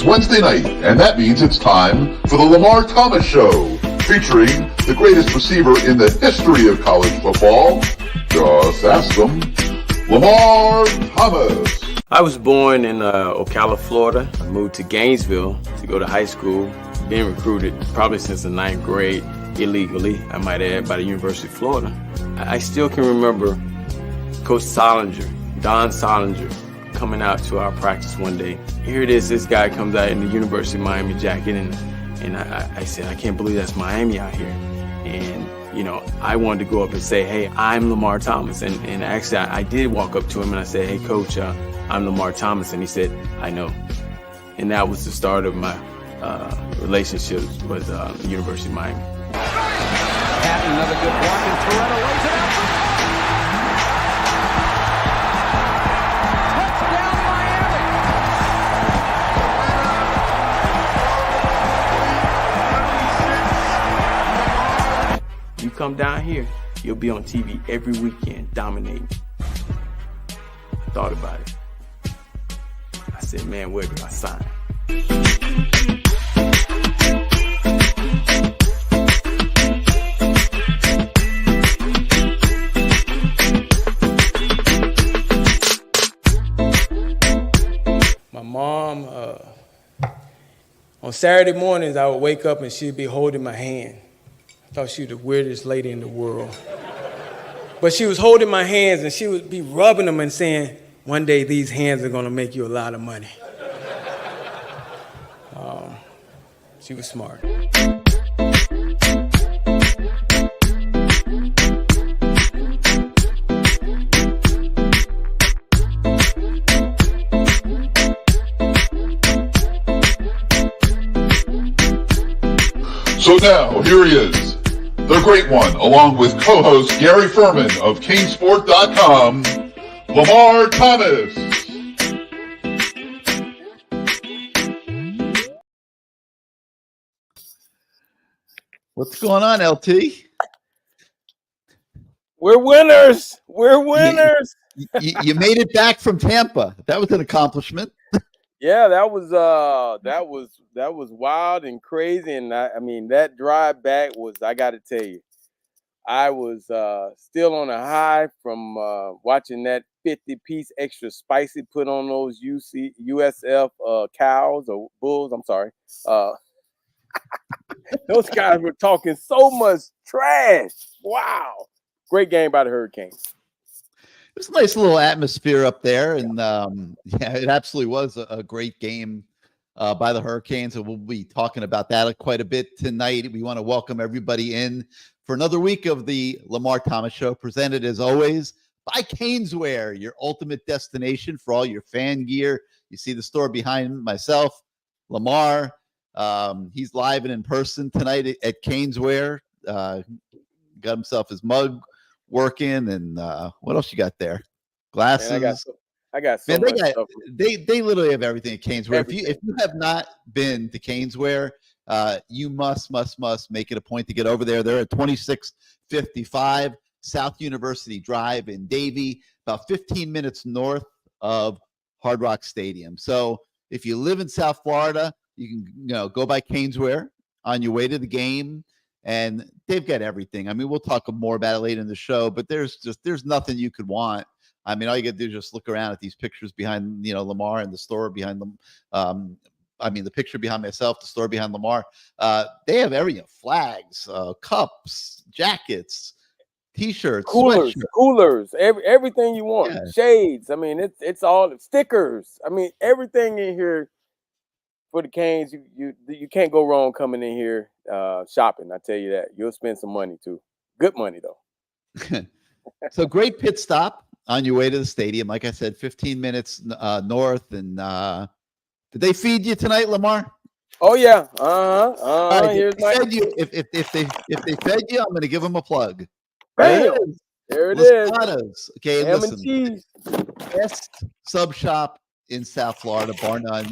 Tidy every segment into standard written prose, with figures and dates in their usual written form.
Wednesday night, and that means it's time for the Lamar Thomas Show, featuring the greatest receiver in the history of college football. Just ask them, Lamar Thomas. I was born in Ocala, Florida. I moved to Gainesville to go to high school. Been recruited probably since the 9th grade, illegally, I might add, by the University of Florida. I still can remember Coach Solinger, Don Solinger, coming out to our practice one day. Here it is, this guy comes out in the University of Miami jacket, and I said, I can't believe that's Miami out here. And, you know, I wanted to go up and say, hey, I'm Lamar Thomas. And actually, I did walk up to him and I said, hey, Coach, I'm Lamar Thomas. And he said, I know. And that was the start of my relationships with the University of Miami. Patton, another good block, and Toretto lays it out. Touchdown, Miami! You come down here, you'll be on TV every weekend, dominating. I thought about it. I said, man, where do I sign? My mom, on Saturday mornings, I would wake up and she'd be holding my hand. I thought she was the weirdest lady in the world. But she was holding my hands and she would be rubbing them and saying, one day these hands are gonna make you a lot of money. She was smart. So now, here he is, the great one, along with co-host Gary Ferman of CaneSport.com, Lamar Thomas. What's going on, LT? We're winners. We're winners. You made it back from Tampa. That was an accomplishment. Yeah, that was wild and crazy. And I mean, that drive back was, I got to tell you, I was still on a high from watching that 50-piece extra spicy put on those USF cows or bulls. I'm sorry. Those guys were talking so much trash. Wow. Great game by the Hurricanes. It was a nice little atmosphere up there. And yeah, it absolutely was a great game by the Hurricanes. And we'll be talking about that quite a bit tonight. We want to welcome everybody in for another week of the Lamar Thomas Show, presented as always by Caneswear, your ultimate destination for all your fan gear. You see the store behind myself, Lamar. He's live and in person tonight at Caneswear. Got himself his mug working, and what else you got there? Glasses. Man, I got so much stuff. They literally have everything at Caneswear. If you have not been to Caneswear, you must make it a point to get over there. They're at 2655 South University Drive in Davie, about 15 minutes north of Hard Rock Stadium. So if you live in South Florida, you can go by Caneswear on your way to the game, and they've got everything. I mean, we'll talk more about it later in the show, but there's nothing you could want. I mean, all you got to do is just look around at these pictures behind Lamar and the store behind them. I mean, the picture behind myself, the store behind Lamar. They have everything: flags, cups, jackets, T-shirts, coolers, everything you want. Yeah. Shades. I mean, it's all stickers. I mean, everything in here. For the Canes, you can't go wrong coming in here shopping. I tell you that. You'll spend some money too. Good money though. So great pit stop on your way to the stadium. Like I said, 15 minutes north. And did they feed you tonight, Lamar? Oh yeah. Right, Here's my. If they fed you, I'm going to give them a plug. Bam! There it is. Okay, ham listen. And cheese. Best sub shop in South Florida, bar none.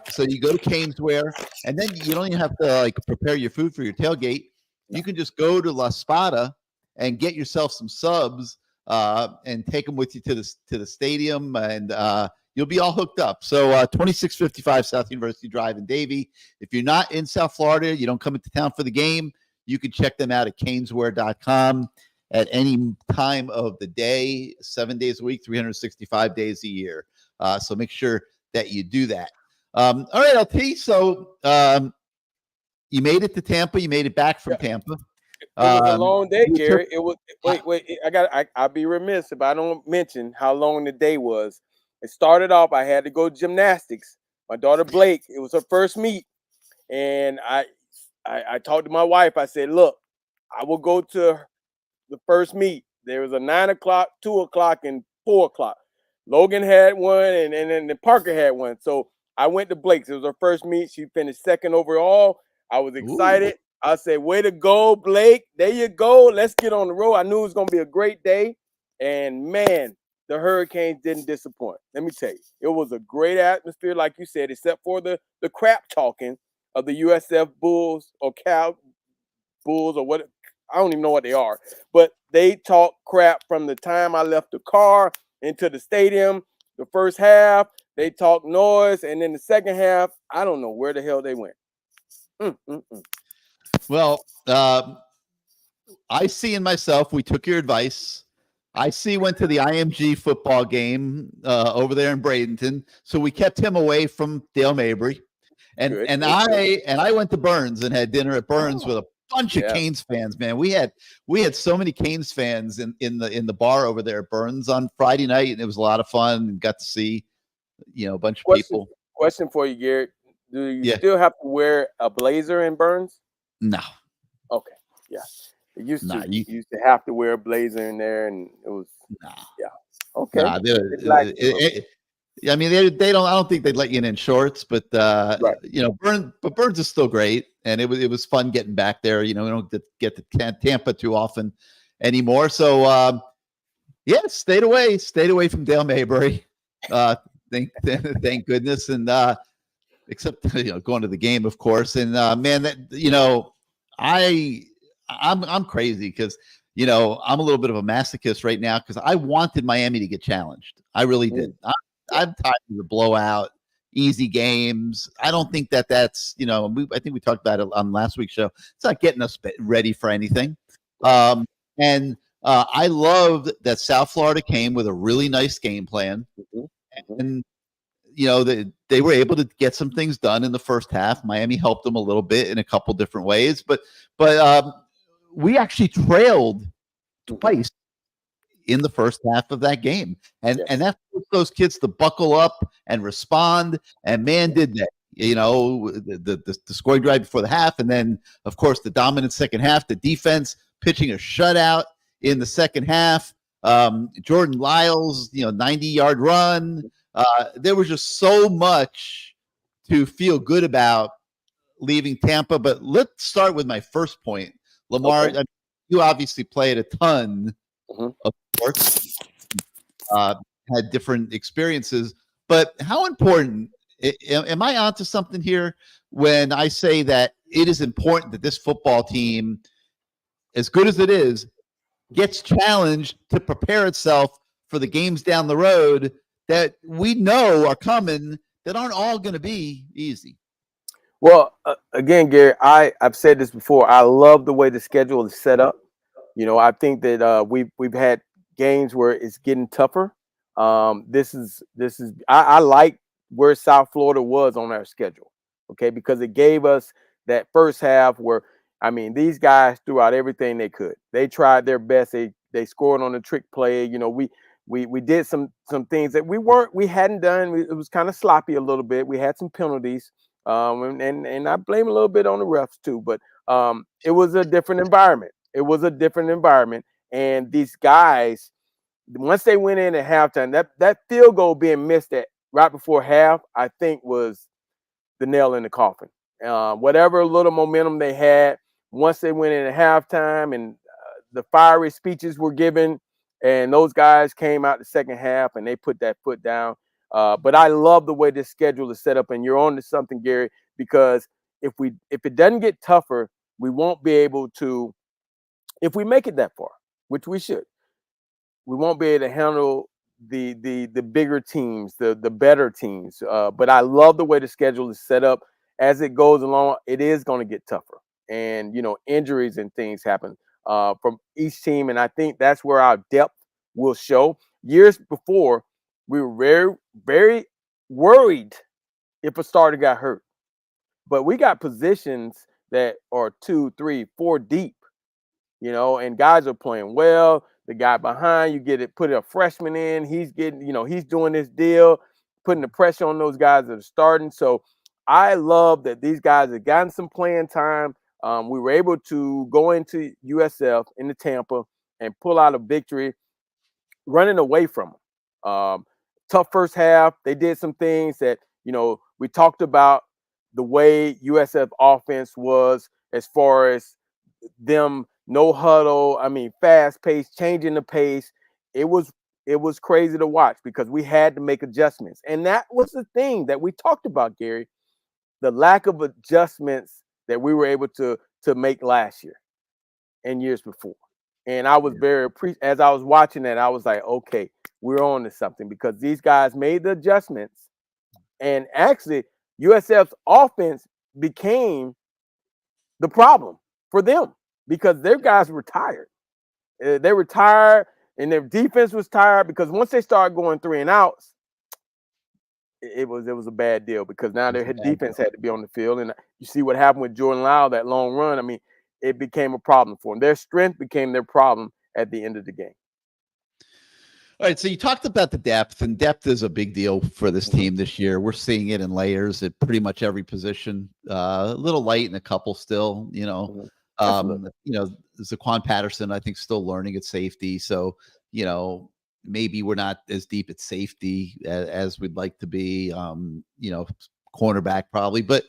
So you go to Caneswear, and then you don't even have to prepare your food for your tailgate. You can just go to La Spada and get yourself some subs and take them with you to the stadium. And you'll be all hooked up. So 2655 South University Drive in Davie. If you're not in South Florida, you don't come into town for the game, you can check them out at caneswear.com at any time of the day, 7 days a week, 365 days a year. So make sure that you do that. All right, LT. So you made it to Tampa. You made it back from Tampa. It was a long day, Gary. It was wait. I'll be remiss if I don't mention how long the day was. It started off. I had to go to gymnastics. My daughter Blake. It was her first meet, and I talked to my wife. I said, "Look, I will go to the first meet. There was a 9 o'clock, 2 o'clock, and 4 o'clock. Logan had one, and then Parker had one. So I went to Blake's. It was her first meet. She finished second overall. I was excited. Ooh. I said, way to go, Blake. There you go. Let's get on the road. I knew it was going to be a great day. And, man, the Hurricanes didn't disappoint. Let me tell you. It was a great atmosphere, like you said, except for the crap talking of the USF Bulls or Cal Bulls or what. I don't even know what they are. But they talk crap from the time I left the car into the stadium. The first half, they talk noise. And then the second half, I don't know where the hell they went. Well, I see in myself, we took your advice. I see went to the IMG football game over there in Bradenton. So we kept him away from Dale Mabry. And I went to Burns and had dinner at Burns with a bunch of Canes fans, man. We had so many Canes fans in the bar over there at Burns on Friday night, and it was a lot of fun and got to see, a bunch of people. Question for you, Garrett. Do you still have to wear a blazer in Burns? No. Okay. Yeah. It used to. You used to have to wear a blazer in there, and it was. Yeah. Okay. I mean, they don't. I don't think they'd let you in shorts, but Burns is still great, and it was fun getting back there. We don't get to Tampa too often anymore. So stayed away from Dale Mabry. Thank goodness, and except going to the game, of course. And man, that I'm crazy because I'm a little bit of a masochist right now because I wanted Miami to get challenged. I really did. I'm tired of the blowout, easy games. I don't think that's I think we talked about it on last week's show. It's not getting us ready for anything. And I loved that South Florida came with a really nice game plan, and they were able to get some things done in the first half. Miami helped them a little bit in a couple different ways, but we actually trailed twice in the first half of that game. And that forced those kids to buckle up and respond. And man, did they. The scoring drive before the half, and then, of course, the dominant second half, the defense pitching a shutout in the second half. Jordan Lyles, 90-yard run. There was just so much to feel good about leaving Tampa. But let's start with my first point. Lamar, you obviously played a ton of sports, had different experiences. But how important, am I onto something here when I say that it is important that this football team, as good as it is, gets challenged to prepare itself for the games down the road that we know are coming that aren't all going to be easy? Well, again, Gary, I've said this before. I love the way the schedule is set up. I think that we've had games where it's getting tougher. I like where South Florida was on our schedule, okay, because it gave us that first half where, these guys threw out everything they could. They tried their best. They scored on the trick play. We did some things that we hadn't done. It was kind of sloppy a little bit. We had some penalties, and I blame a little bit on the refs too. But it was a different environment. And these guys, once they went in at halftime, that field goal being missed at right before half, I think was the nail in the coffin. Whatever little momentum they had, once they went in at halftime and the fiery speeches were given, and those guys came out the second half and they put that foot down. But I love the way this schedule is set up, and you're on to something, Gary, because if it doesn't get tougher, we won't be able to, if we make it that far, which we should, we won't be able to handle the bigger teams, the better teams. But I love the way the schedule is set up. As it goes along, it is going to get tougher, and injuries and things happen from each team, and I think that's where our depth will show. Years before, we were very, very worried if a starter got hurt, but we got positions that are 2, 3, 4 deep, and guys are playing well. The guy behind you put a freshman in. He's getting, he's doing this deal, putting the pressure on those guys that are starting. So I love that these guys have gotten some playing time. We were able to go into USF into Tampa and pull out a victory, running away from them. Tough first half. They did some things that, we talked about the way USF offense was as far as them no huddle. I mean, fast pace, changing the pace. It was crazy to watch because we had to make adjustments. And that was the thing that we talked about, Gary, the lack of adjustments that we were able to make last year and years before. And I was as I was watching that, I was like, okay, we're on to something because these guys made the adjustments. And actually, USF's offense became the problem for them because their guys were tired. They were tired, and their defense was tired because once they started going 3 and outs, it was a bad deal because now their defense had to be on the field. And you see what happened with Jordan Lyle, that long run. I mean, it became a problem for them. Their strength became their problem at the end of the game. All right, so you talked about the depth, and depth is a big deal for this team this year. We're seeing it in layers at pretty much every position. A little light in a couple still, Zaquan Patterson, I think, still learning at safety. So, maybe we're not as deep at safety as we'd like to be. Cornerback probably, but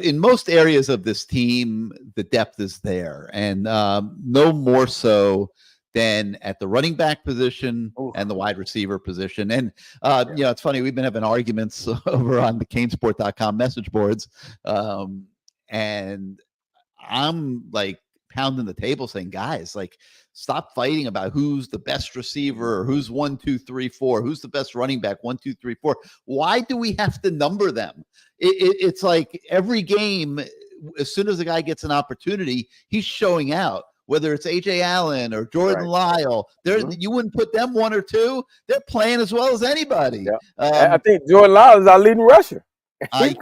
in most areas of this team, the depth is there, and no more so than at the running back position and the wide receiver position. And, it's funny. We've been having arguments over on the CaneSport.com message boards. And I'm like pounding the table saying, guys, like, stop fighting about who's the best receiver or who's 1, 2, 3, 4, who's the best running back, 1, 2, 3, 4. Why do we have to number them? It's like every game, as soon as a guy gets an opportunity, he's showing out. Whether it's A.J. Allen or Jordan Lyle, you wouldn't put them 1 or 2. They're playing as well as anybody. Yeah. I think Jordan Lyle is our leading rusher. I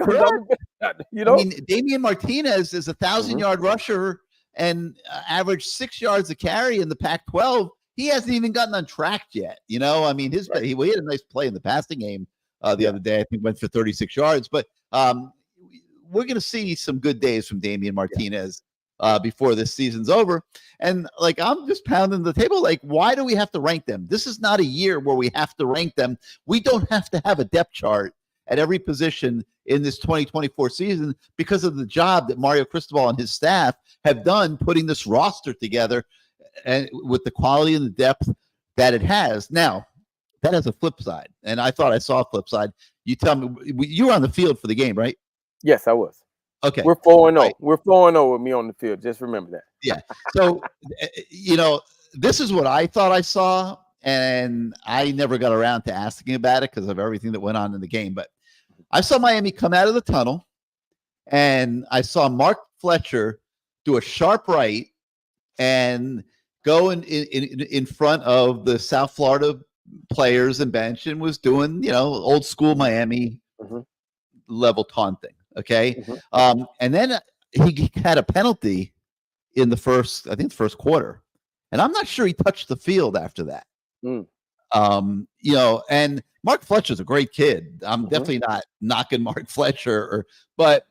mean, Damian Martinez is a 1,000-yard rusher and averaged 6 yards a carry in the Pac-12. He hasn't even gotten untracked yet. He had a nice play in the passing game the other day. I think went for 36 yards. But we're going to see some good days from Damian Martinez before this season's over. And I'm just pounding the table. Why do we have to rank them? This is not a year where we have to rank them. We don't have to have a depth chart at every position in this 2024 season because of the job that Mario Cristobal and his staff have done putting this roster together and with the quality and the depth that it has. Now, that has a flip side, and I thought I saw a flip side. You tell me, you were on the field for the game, right? Yes, I was. Okay. We're 4-0. Right. We're 4-0 with me on the field. Just remember that. Yeah. So, this is what I thought I saw, and I never got around to asking about it because of everything that went on in the game. But I saw Miami come out of the tunnel, and I saw Mark Fletcher do a sharp right and go in front of the South Florida players and bench and was doing, old school Miami level taunting. Okay. And then he had a penalty in the first quarter, and I'm not sure he touched the field after that. And Mark Fletcher's a great kid. I'm definitely not knocking Mark Fletcher, but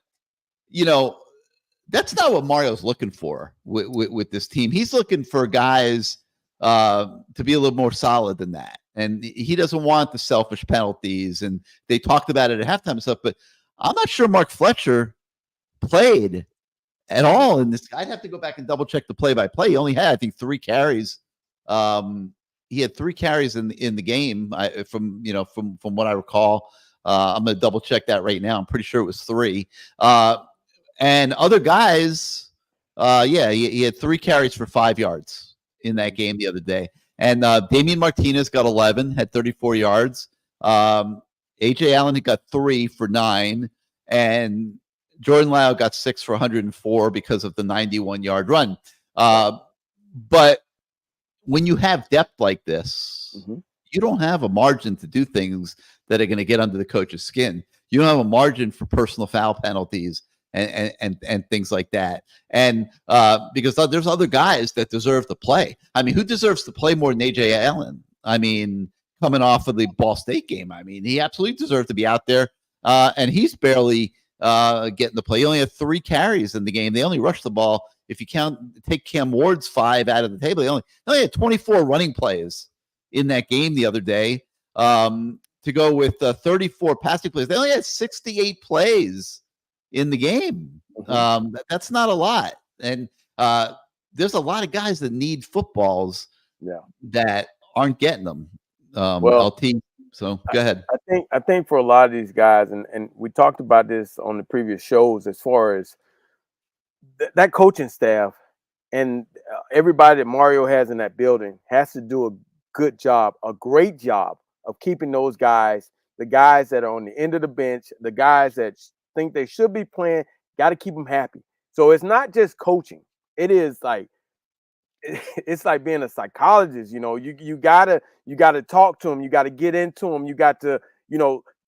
that's not what Mario's looking for with this team. He's looking for guys to be a little more solid than that. And he doesn't want the selfish penalties. And they talked about it at halftime and stuff, but I'm not sure Mark Fletcher played at all in this. I'd have to go back and double check the play-by-play. He only had, I think, 3 carries. He had 3 carries in the game from what I recall. I'm going to double check that right now. I'm pretty sure it was 3. And other guys, he had 3 carries for 5 yards in that game the other day. And Damian Martinez got 11, had 34 yards. A.J. Allen got 3 for 9. And Jordan Lau got 6 for 104 because of the 91-yard run. But when you have depth like this, you don't have a margin to do things that are going to get under the coach's skin. You don't have a margin for personal foul penalties and things like that. And because there's other guys that deserve to play. I mean, who deserves to play more than A.J. Allen? I mean, coming off of the Ball State game, I mean, he absolutely deserved to be out there. And he's barely getting the play. He only had 3 carries in the game. They only rushed the ball. If you take Cam Ward's 5 out of the table, they only had 24 running plays in that game the other day. To go with 34 passing plays, they only had 68 plays in the game. That's not a lot. And there's a lot of guys that need footballs that aren't getting them. LT. So go ahead. I think for a lot of these guys, and we talked about this on the previous shows, as far as that coaching staff and everybody that Mario has in that building has to do a good job, a great job of keeping those guys, the guys that are on the end of the bench, the guys that think they should be playing, got to keep them happy. So it's not just coaching. It's like being a psychologist. You gotta talk to them. You got to get into them. You got to,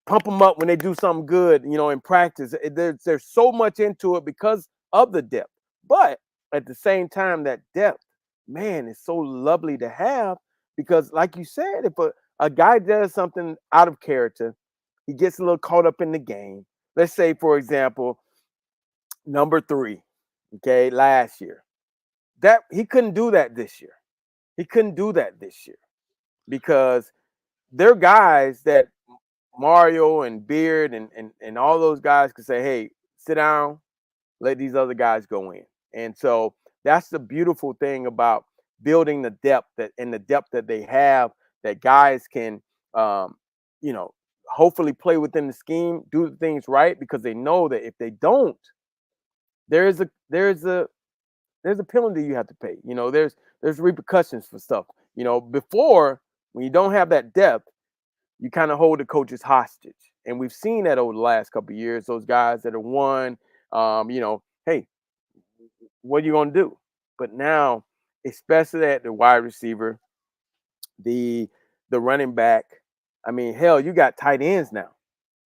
pump them up when they do something good, in practice. There's so much into it because of the depth. But at the same time, that depth, man, is so lovely to have because, like you said, if a guy does something out of character, he gets a little caught up in the game. Let's say, for example, number 3, last year. That he couldn't do that this year. Because they're guys that Mario and Beard and all those guys could say, hey, sit down, let these other guys go in. And so that's the beautiful thing about building the depth that they have, that guys can, hopefully play within the scheme, do things right, because they know that if they don't, there's a penalty you have to pay. There's repercussions for stuff. Before, when you don't have that depth, you kind of hold the coaches hostage. And we've seen that over the last couple of years, those guys that have won, hey, what are you going to do? But now, especially at the wide receiver, the running back, I mean, hell, you got tight ends now.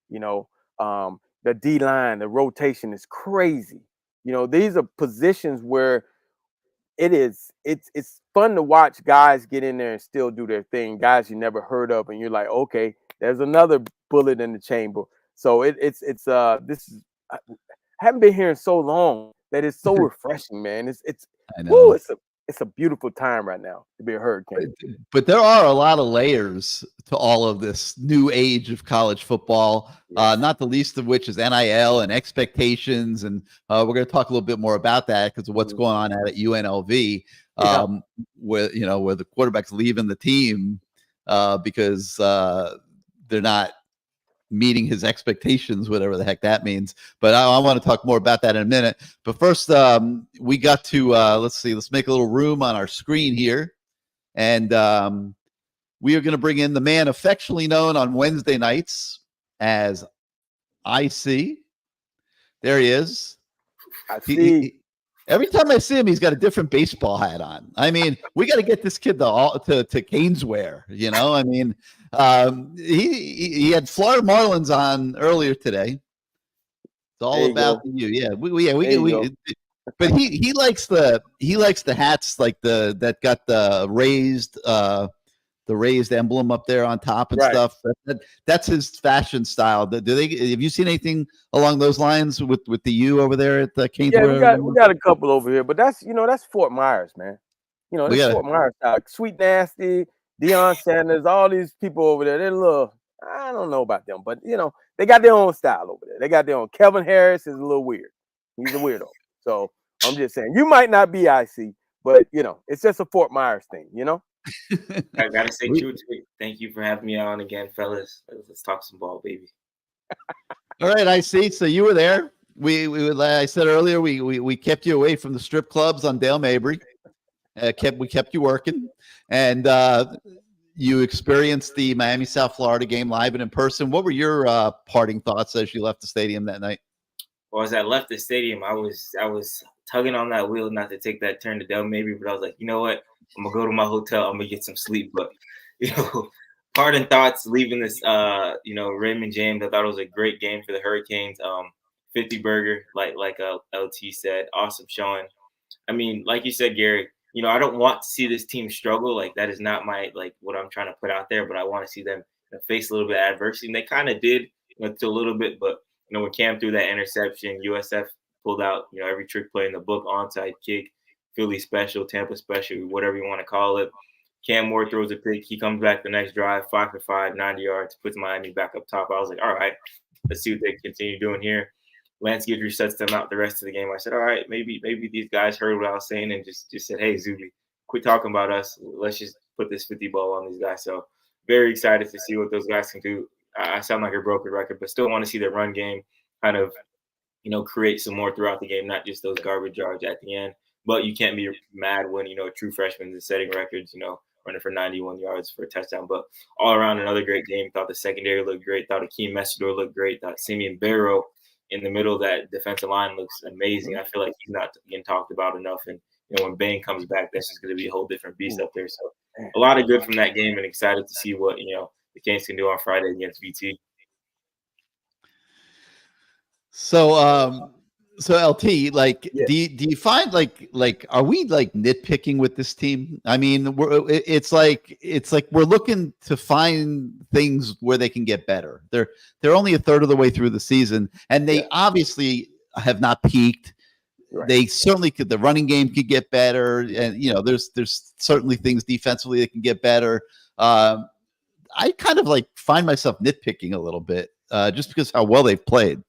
The D-line, the rotation is crazy. These are positions where it's fun to watch guys get in there and still do their thing, guys you never heard of, and you're like, okay, there's another bullet in the chamber. So I haven't been here in so long that it's so refreshing, man. I know. It's a beautiful time right now to be heard, Ken. But there are a lot of layers to all of this new age of college football, not the least of which is NIL and expectations. And we're going to talk a little bit more about that because of what's going on at UNLV, where the quarterback's leaving the team because they're not meeting his expectations, whatever the heck that means. But I want to talk more about that in a minute. But first, we got to, let's make a little room on our screen here. And we are going to bring in the man affectionately known on Wednesday nights as IC. There he is. I see. Every time I see him, he's got a different baseball hat on. I mean, we got to get this kid to Caneswear, I mean, he had Florida Marlins on earlier today. It's all about you. Yeah. But he likes the hats like that got the raised emblem up there on top and stuff. That's his fashion style. Have you seen anything along those lines with the U over there at the Caneswear? Yeah, we got a couple over here, but that's Fort Myers, man. That's Fort Myers style. Sweet Nasty, Deion Sanders, all these people over there. They're a little, I don't know about them, but they got their own style over there. They got their own. Kevin Harris is a little weird. He's a weirdo. So I'm just saying, you might not be IC, but it's just a Fort Myers thing, I gotta say true to it. Thank you for having me on again, fellas. Let's talk some ball, baby. All right, I see. So you were there. We like I said earlier, we kept you away from the strip clubs on Dale Mabry, We kept you working, and you experienced the Miami South Florida game live and in person. What were your parting thoughts as you left the stadium that night? Well, as I left the stadium, I was tugging on that wheel not to take that turn to Del maybe, but I was like, you know what? I'm gonna go to my hotel. I'm gonna get some sleep. But parting thoughts leaving this Raymond James. I thought it was a great game for the Hurricanes. 50 burger, like LT said, awesome showing. I mean, like you said, Gary, I don't want to see this team struggle. Like, that is not what I'm trying to put out there, but I want to see them face a little bit of adversity. And they kind of did to a little bit, but when Cam threw that interception, USF pulled out, every trick play in the book, onside kick, Philly special, Tampa special, whatever you want to call it. Cam Moore throws a pick. He comes back the next drive, 5 for 5, 90 yards, puts Miami back up top. I was like, all right, let's see what they continue doing here. Lance Guidry sets them out the rest of the game. I said, all right, maybe these guys heard what I was saying and just said, hey, Izubee, quit talking about us. Let's just put this 50 ball on these guys. So very excited to see what those guys can do. I sound like a broken record, but still want to see their run game kind of, create some more throughout the game, not just those garbage yards at the end. But you can't be mad when, a true freshman is setting records, running for 91 yards for a touchdown. But all around, another great game. Thought the secondary looked great. Thought Akeem Messidor looked great. Thought Simeon Barrow in the middle of that defensive line looks amazing. I feel like he's not getting talked about enough. And, when Bain comes back, that's just going to be a whole different beast up there. So a lot of good from that game and excited to see what, the Canes can do on Friday against VT. So LT, do you find like are we nitpicking with this team? I mean, it's like we're looking to find things where they can get better. They're only a third of the way through the season, and they obviously have not peaked. Right. They certainly could. The running game could get better, and there's certainly things defensively that can get better. I kind of find myself nitpicking a little bit just because how well they've played.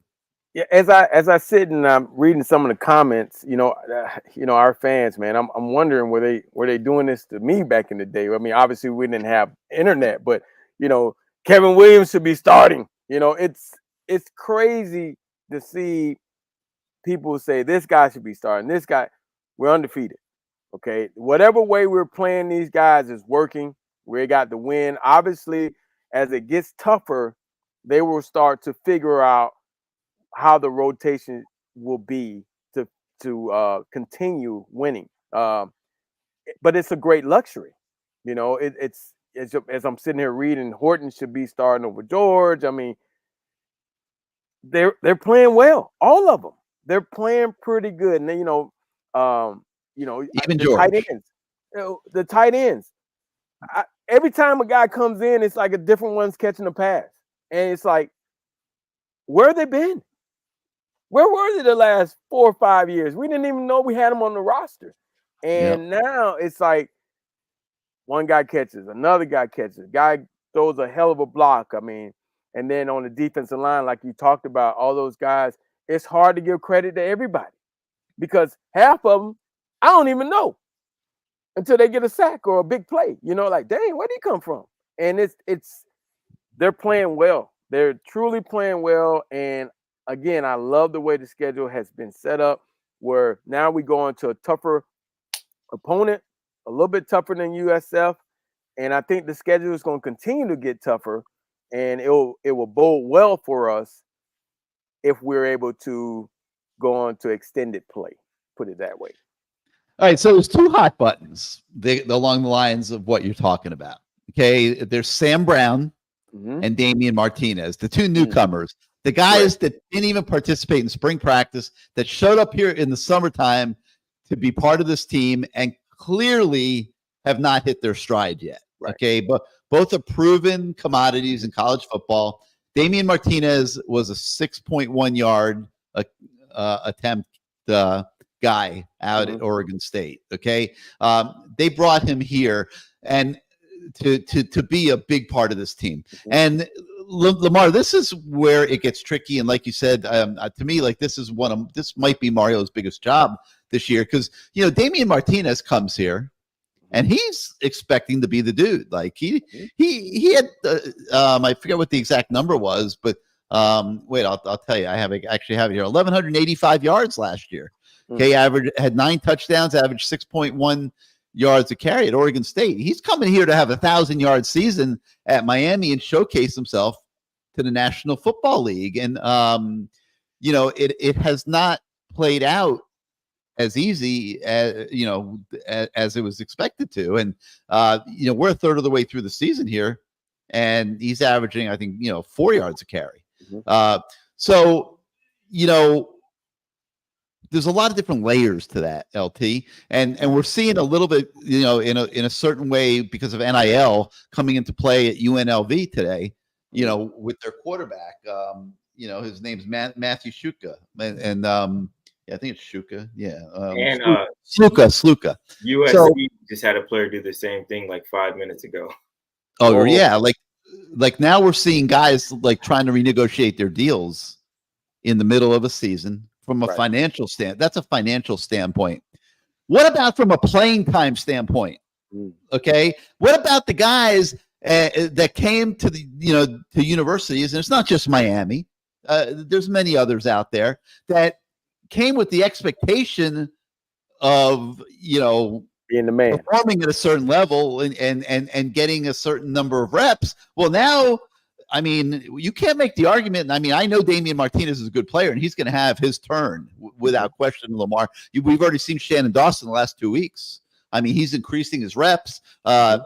Yeah, as I sit and I'm reading some of the comments, our fans, man, I'm wondering were they doing this to me back in the day? I mean, obviously we didn't have internet, but Kevin Williams should be starting. It's crazy to see people say this guy should be starting. This guy, we're undefeated. Okay, whatever way we're playing these guys is working. We got the win. Obviously, as it gets tougher, they will start to figure out how the rotation will be to continue winning. But it's a great luxury. It's as I'm sitting here reading, Horton should be starting over George. I mean, they're playing well. All of them. They're playing pretty good. And then, even the George. tight ends. The tight ends. Every time a guy comes in, it's like a different one's catching a pass. And it's like, where have they been? Where were they the last 4 or 5 years? We didn't even know we had them on the roster. And now it's like one guy catches, another guy catches, guy throws a hell of a block. I mean, and then on the defensive line, like you talked about, all those guys, it's hard to give credit to everybody because half of them, I don't even know until they get a sack or a big play. Like, dang, where'd he come from? And they're playing well. They're truly playing well. And again, I love the way the schedule has been set up where now we go into a tougher opponent, a little bit tougher than USF. And I think the schedule is going to continue to get tougher and it will bode well for us if we're able to go on to extended play, put it that way. All right, so there's two hot buttons along the lines of what you're talking about. Okay, there's Sam Brown and Damian Martinez, the two newcomers, the guys that didn't even participate in spring practice, that showed up here in the summertime to be part of this team and clearly have not hit their stride yet. Right. Okay, but both are proven commodities in college football. Damian Martinez was a 6.1 yard attempt guy out at Oregon State. Okay, they brought him here and to be a big part of this team. And Lamar, this is where it gets tricky. And like you said, to me, this might be Mario's biggest job this year because Damian Martinez comes here. And he's expecting to be the dude. Like he had I forget what the exact number was, but wait, I'll tell you. I actually have it here. 1,185 yards last year. Okay, had 9 touchdowns, averaged 6.1 yards a carry at Oregon State. He's coming here to have 1,000-yard season at Miami and showcase himself to the National Football League. And, it has not played out as easy as it was expected to. And, we're a third of the way through the season here, and he's averaging, I think, 4 yards a carry. So, there's a lot of different layers to that, LT, and we're seeing a little bit, in a certain way because of NIL coming into play at UNLV today, with their quarterback. His name's Matthew Shuka, and I think it's Shuka. Yeah, and Sluka. USC just had a player do the same thing like 5 minutes ago. Oh yeah, like now we're seeing guys like trying to renegotiate their deals in the middle of a season. From a financial that's a financial standpoint. What about from a playing time standpoint? Okay. What about the guys that came to to universities, and it's not just Miami. There's many others out there that came with the expectation of being the man, performing at a certain level and getting a certain number of reps. Well, now, I mean, you can't make the argument. I mean, I know Damian Martinez is a good player, and he's going to have his turn without question, Lamar. We've already seen Shannon Dawson the last 2 weeks. I mean, he's increasing his reps.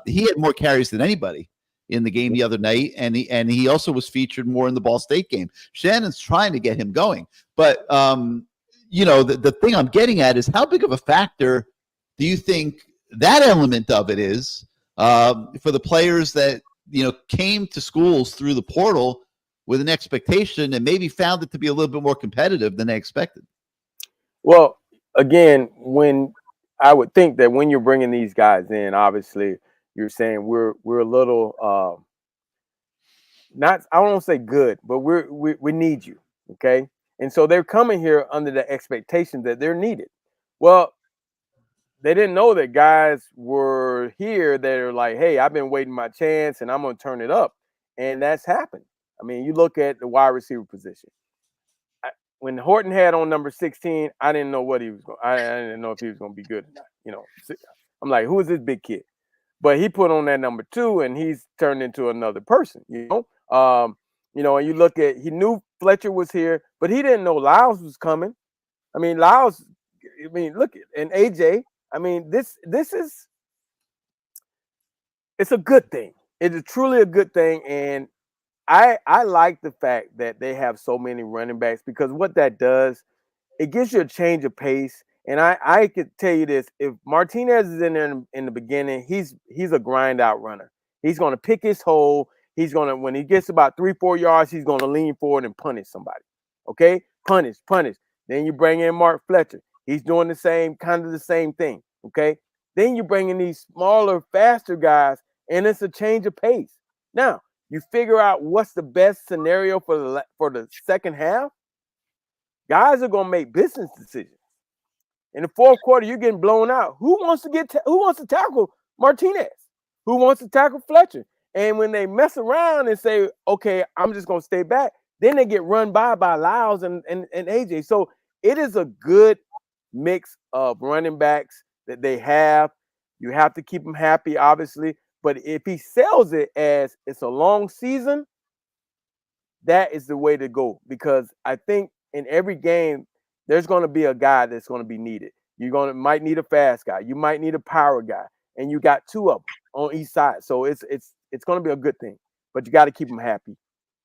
He had more carries than anybody in the game the other night, and he also was featured more in the Ball State game. Shannon's trying to get him going. But, the thing I'm getting at is how big of a factor do you think that element of it is for the players that, came to schools through the portal with an expectation and maybe found it to be a little bit more competitive than they expected? Well, again, when I would think that when you're bringing these guys in, obviously you're saying we're a little not, I don't want to say good, but we need you, okay? And so they're coming here under the expectation that they're needed. Well, they didn't know that guys were here that are like, hey, I've been waiting my chance and I'm going to turn it up. And that's happened. I mean, you look at the wide receiver position. When Horton had on number 16, I didn't know what he was going. I didn't know if he was going to be good or not. I'm like, who is this big kid? But he put on that number 2, and he's turned into another person. And you look at, he knew Fletcher was here, but he didn't know Lyles was coming. I mean, Lyles. I mean, look, and AJ. I mean, this is, it's a good thing. It is truly a good thing. And I like the fact that they have so many running backs, because what that does, it gives you a change of pace. And I could tell you this, if Martinez is in there in the beginning, he's a grind out runner. He's going to pick his hole. He's going to, when he gets about 3-4 yards, he's going to lean forward and punish somebody. Okay? Punish. Then you bring in Mark Fletcher. He's doing the same thing, okay? Then you bring in these smaller, faster guys, and it's a change of pace. Now, you figure out what's the best scenario for the second half. Guys are going to make business decisions. In the fourth quarter, you're getting blown out. Who wants to tackle Martinez? Who wants to tackle Fletcher? And when they mess around and say, okay, I'm just going to stay back, then they get run by Lyles and AJ. So it is a good mix of running backs that they have. You have to keep them happy, obviously. But if he sells it as it's a long season, that is the way to go. Because I think in every game, there's going to be a guy that's going to be needed. Might need a fast guy. You might need a power guy. And you got 2 of them on each side. So it's going to be a good thing. But you got to keep them happy,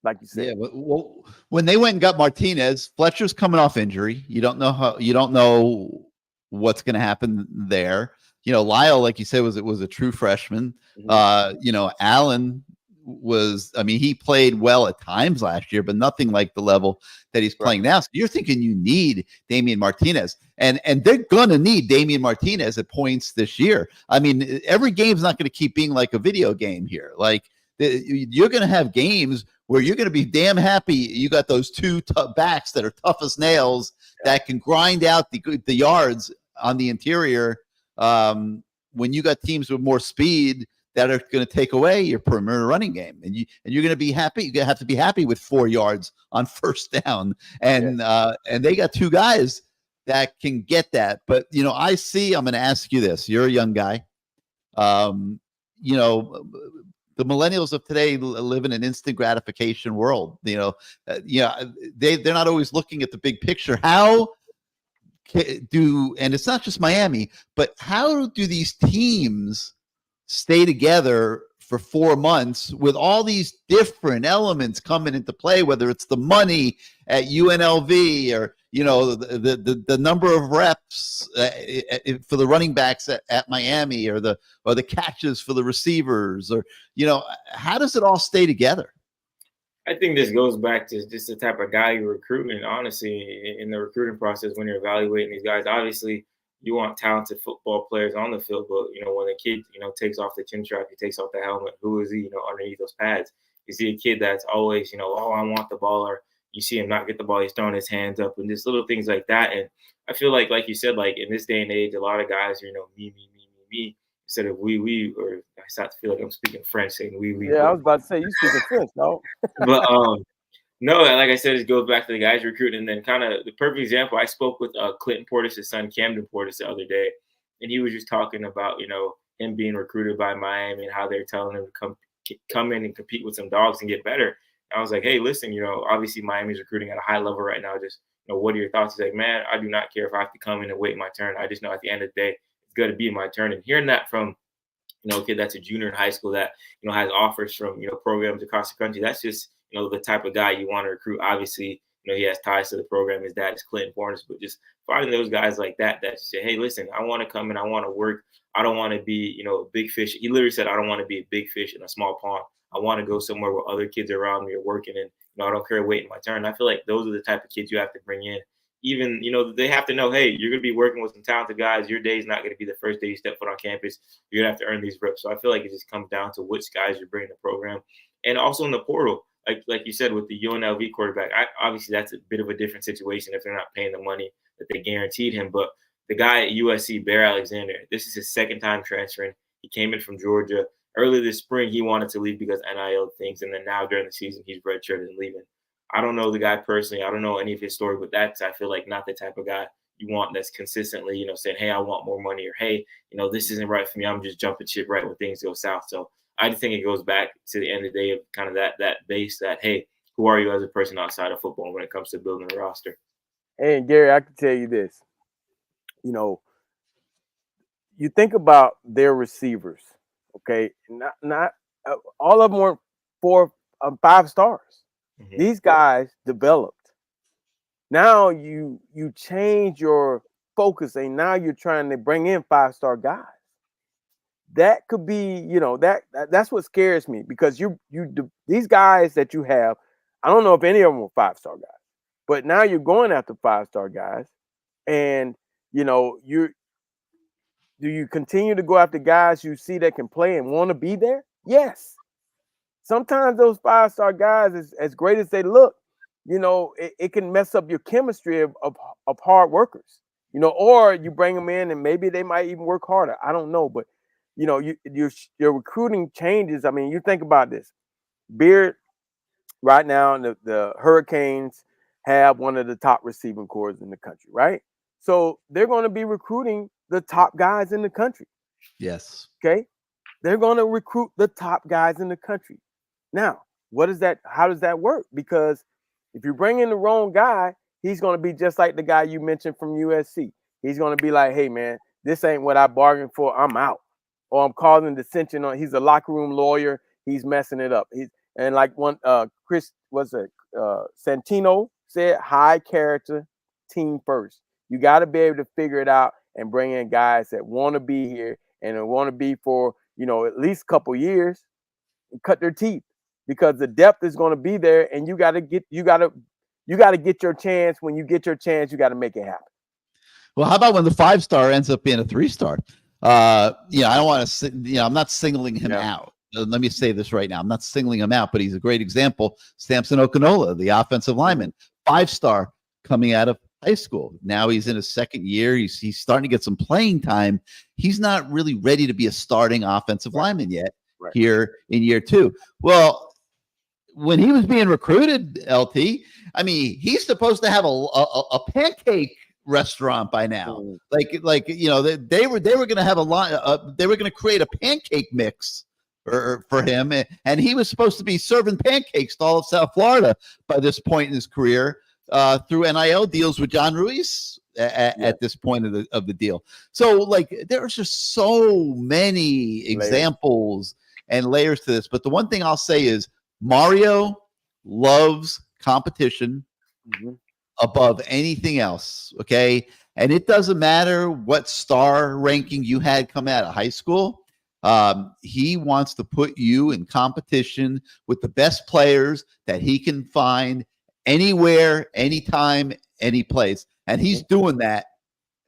like you said. Yeah, well, when they went and got Martinez, Fletcher's coming off injury. You don't know what's going to happen there. Lyle, like you said, was a true freshman. Allen was, I mean, he played well at times last year, but nothing like the level that he's playing now. So you're thinking you need Damian Martinez, and they're going to need Damian Martinez at points this year. I mean, every game's not going to keep being like a video game here. Like, you're going to have games where you're going to be damn happy you got those 2 backs that are tough as nails that can grind out the yards on the interior. When you got teams with more speed that are going to take away your perimeter running game, and you're going to be happy. You're going to have to be happy with 4 yards on first down, and they got 2 guys that can get that. But I'm going to ask you this: you're a young guy. You know, the millennials of today live in an instant gratification world. They're not always looking at the big picture. How and it's not just Miami, but how do these teams stay together for 4 months with all these different elements coming into play, whether it's the money at UNLV or, the number of reps for the running backs at Miami or the catches for the receivers, or, how does it all stay together? I think this goes back to just the type of guy you're recruiting. Honestly, in the recruiting process, when you're evaluating these guys, obviously you want talented football players on the field. But, when a kid, takes off the chin strap, he takes off the helmet, who is he, underneath those pads? You see a kid that's always, oh, I want the ball, or you see him not get the ball, he's throwing his hands up, and just little things like that. And I feel like you said, in this day and age, a lot of guys are, me, instead of we, or I start to feel like I'm speaking French, saying we. Yeah, I was about to say, you speaking French, no? But no, like I said, it goes back to the guys recruiting. And then kind of the perfect example, I spoke with Clinton Portis' son, Camden Portis, the other day, and he was just talking about, him being recruited by Miami and how they're telling him to come in and compete with some dogs and get better. And I was like, hey, listen, obviously Miami's recruiting at a high level right now. Just, what are your thoughts? He's like, man, I do not care if I have to come in and wait my turn. I just know at the end of the day, it's going to be my turn. And hearing that from, a kid that's a junior in high school that, has offers from, programs across the country, that's just, the type of guy you want to recruit. Obviously, he has ties to the program. His dad is Clinton Portis, but just finding those guys like that say, hey, listen, I want to come and I want to work. I don't want to be, a big fish. He literally said, I don't want to be a big fish in a small pond. I want to go somewhere where other kids around me are working, and I don't care waiting my turn. I feel like those are the type of kids you have to bring in. Even, they have to know, hey, you're going to be working with some talented guys. Your day is not going to be the first day you step foot on campus. You're going to have to earn these reps. So I feel like it just comes down to which guys you're bringing the program. And also in the portal, like you said, with the UNLV quarterback, obviously that's a bit of a different situation if they're not paying the money that they guaranteed him. But the guy at USC, Bear Alexander, this is his second time transferring. He came in from Georgia. Earlier this spring, he wanted to leave because NIL things. And then now during the season, he's redshirted and leaving. I don't know the guy personally. I don't know any of his story, but that's, I feel like, not the type of guy you want that's consistently, saying, hey, I want more money, or hey, this isn't right for me. I'm just jumping ship right when things go south. So I just think it goes back to the end of the day of kind of that base that, hey, who are you as a person outside of football when it comes to building a roster? Hey, Gary, I can tell you this. You think about their receivers, okay? Not all of them weren't 4 5 stars. Mm-hmm. These guys developed. Now you change your focus, and now you're trying to bring in 5-star guys. That could be, that's what scares me, because these guys that you have, I don't know if any of them were 5-star guys, but now you're going after 5-star guys, and do you continue to go after guys you see that can play and want to be there? Yes. Sometimes those 5-star guys, as great as they look, it can mess up your chemistry of hard workers, or you bring them in and maybe they might even work harder. I don't know, but your recruiting changes. I mean, you think about this. Beard right now, the Hurricanes have one of the top receiving corps in the country, right? So they're going to be recruiting the top guys in the country. Yes. Okay. They're going to recruit the top guys in the country. Now, how does that work? Because if you bring in the wrong guy, he's going to be just like the guy you mentioned from USC. He's going to be like, hey, man, this ain't what I bargained for. I'm out. Or I'm causing dissension on. He's a locker room lawyer. He's messing it up. And like one Santino said, high character team first. You got to be able to figure it out and bring in guys that want to be here and want to be for, at least a couple years and cut their teeth, because the depth is going to be there, and you got to get your chance. When you get your chance, you got to make it happen. Well, how about when the 5-star ends up being a 3-star? I don't want to, I'm not singling him out. Let me say this right now. I'm not singling him out, but he's a great example. Samson Okinola, the offensive lineman, 5-star coming out of high school. Now he's in his second year. He's starting to get some playing time. He's not really ready to be a starting offensive lineman yet here in year 2. Well, when he was being recruited, LT, I mean, he's supposed to have a pancake restaurant by now. Like you know, they were going to have a lot. They were going to create a pancake mix for him, and he was supposed to be serving pancakes to all of South Florida by this point in his career through NIL deals with John Ruiz at this point of the deal. So like there's just so many examples and layers to this. But the one thing I'll say is Mario loves competition above anything else. Okay. And it doesn't matter what star ranking you had come out of high school. He wants to put you in competition with the best players that he can find anywhere, anytime, any place. And he's doing that,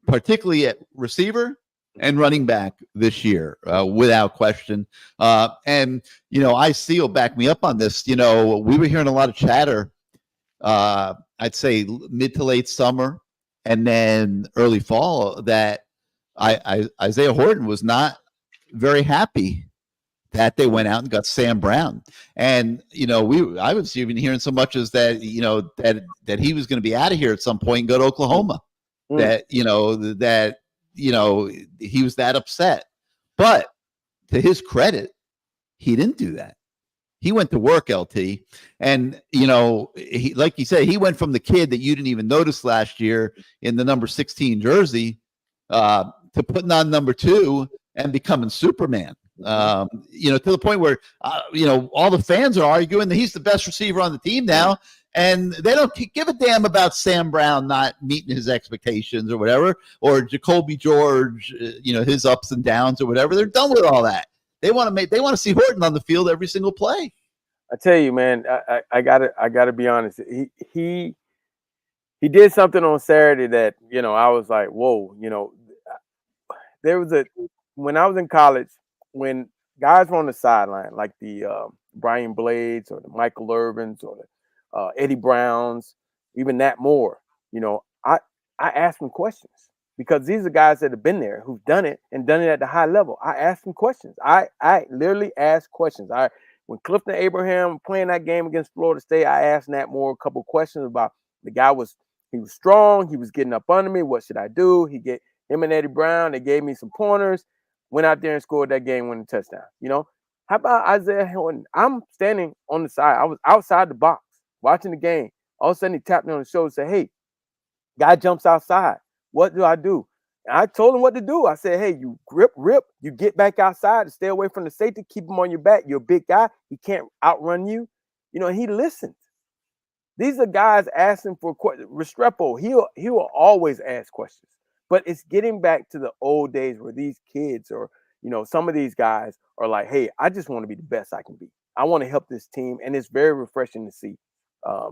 particularly at receiver and running back this year, without question. And, you know, IC will back me up on this. You know, we were hearing a lot of chatter, I'd say mid to late summer and then early fall, that Isaiah Horton was not very happy that they went out and got Sam Brown. And, you know, I was even hearing so much as that, you know, that he was going to be out of here at some point and go to Oklahoma. That he was that upset. But to his credit, he didn't do that. He went to work, LT. And, you know, he, like you said, he went from the kid that you didn't even notice last year in the number 16 jersey to putting on number 2 and becoming Superman. You know, to the point where, you know, all the fans are arguing that he's the best receiver on the team now. And they don't give a damn about Sam Brown not meeting his expectations or whatever, or Jacoby George, you know, his ups and downs or whatever. They're done with all that. They want to see Horton on the field every single play. I tell you, man, I gotta be honest. He did something on Saturday that, you know, I was like, whoa, you know, there was when I was in college, when guys were on the sideline, like the Brian Blades or the Michael Irvins or the Eddie Browns, even Nat Moore, you know, I ask them questions because these are guys that have been there, who've done it and done it at the high level. I ask them questions. I literally ask questions. When Clifton Abraham playing that game against Florida State, I asked Nat Moore a couple questions about the guy. He was strong. He was getting up under me. What should I do? Him and Eddie Brown, they gave me some pointers, went out there and scored that game-winning touchdown. You know, how about Isaiah Horton? I'm standing on the side. I was outside the box watching the game. All of a sudden, he tapped me on the shoulder and said, hey, guy jumps outside. What do I do? And I told him what to do. I said, hey, you rip, you get back outside to stay away from the safety, keep him on your back. You're a big guy. He can't outrun you. You know, he listened. These are guys asking for questions. Restrepo, he will always ask questions. But it's getting back to the old days where these kids or, you know, some of these guys are like, hey, I just want to be the best I can be. I want to help this team. And it's very refreshing to see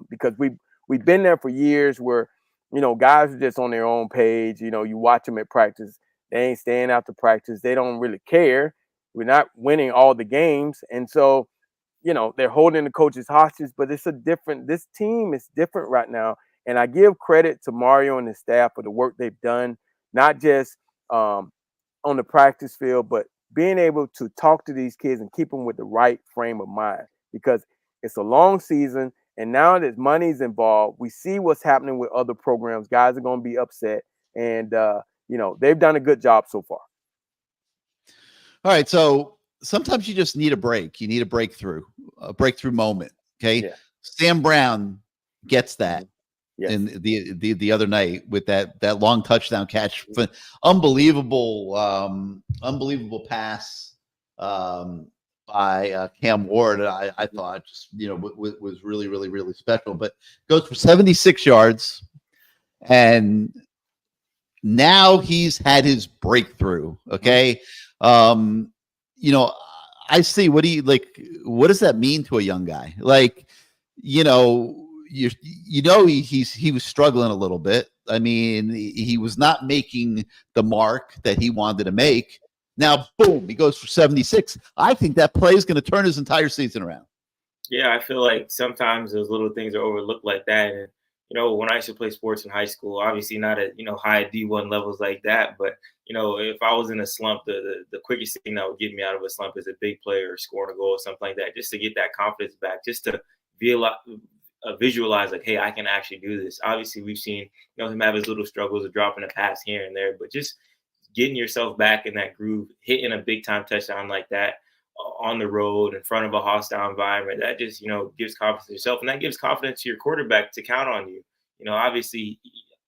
because we've been there for years where, you know, guys are just on their own page. You know, you watch them at practice. They ain't staying out to practice. They don't really care. We're not winning all the games. And so, you know, they're holding the coaches hostage, but this team is different right now. And I give credit to Mario and his staff for the work they've done, not just on the practice field, but being able to talk to these kids and keep them with the right frame of mind, because it's a long season. And now that money's involved, we see what's happening with other programs. Guys are going to be upset. And, you know, they've done a good job so far. All right. So sometimes you just need a break. You need a breakthrough moment. Okay. Yeah. Sam Brown gets that. Yes. In the other night with that long touchdown catch, unbelievable pass by Cam Ward. I thought just, you know, was really, really, really special. But goes for 76 yards, and now he's had his breakthrough. Okay, you know, I see. What does that mean to a young guy? Like, you know. He was struggling a little bit. I mean, he was not making the mark that he wanted to make. Now, boom, he goes for 76. I think that play is going to turn his entire season around. Yeah, I feel like sometimes those little things are overlooked like that. And, you know, when I used to play sports in high school, obviously not at, you know, high D1 levels like that. But, you know, if I was in a slump, the quickest thing that would get me out of a slump is a big play or scoring a goal or something like that, just to get that confidence back, just to visualize like, hey, I can actually do this. Obviously, we've seen him have his little struggles of dropping a pass here and there, but just getting yourself back in that groove, hitting a big time touchdown like that on the road in front of a hostile environment, that just gives confidence to yourself, and that gives confidence to your quarterback to count on you. Obviously,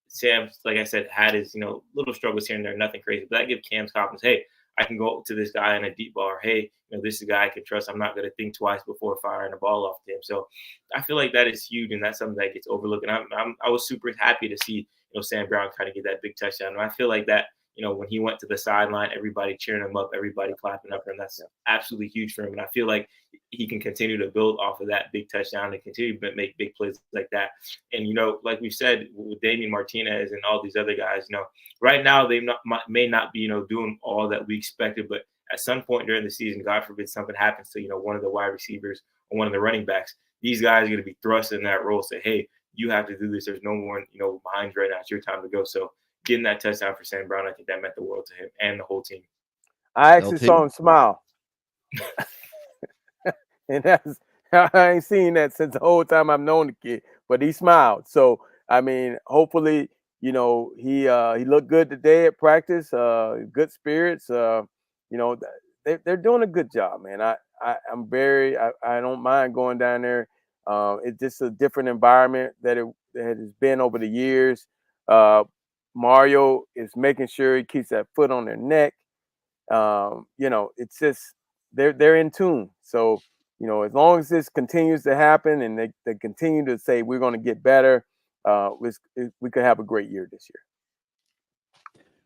Sam, like I said, had his little struggles here and there, nothing crazy, but that gives Cam's confidence. Hey, I can go up to this guy in a deep ball. Or, hey, this is a guy I can trust. I'm not going to think twice before firing the ball off to him. So I feel like that is huge, and that's something that gets overlooked. And I was super happy to see Sam Brown kind of get that big touchdown. And I feel like that when he went to the sideline, everybody cheering him up, everybody clapping up for him. That's absolutely huge for him. And I feel like he can continue to build off of that big touchdown and continue to make big plays like that. And, like we said, with Damian Martinez and all these other guys, right now they may not be, doing all that we expected, but at some point during the season, God forbid something happens to, one of the wide receivers or one of the running backs, these guys are going to be thrust in that role, say, hey, you have to do this. There's no more, behind you right now. It's your time to go. So getting that touchdown for Sam Brown, I think that meant the world to him and the whole team. I actually saw him smile. And I ain't seen that since the whole time I've known the kid, but he smiled. So, I mean, hopefully, he looked good today at practice, good spirits. They're doing a good job, man. I don't mind going down there. It's just a different environment that it has been over the years. Mario is making sure he keeps that foot on their neck. It's just they're in tune. So, as long as this continues to happen and they continue to say we're going to get better, we could have a great year this year.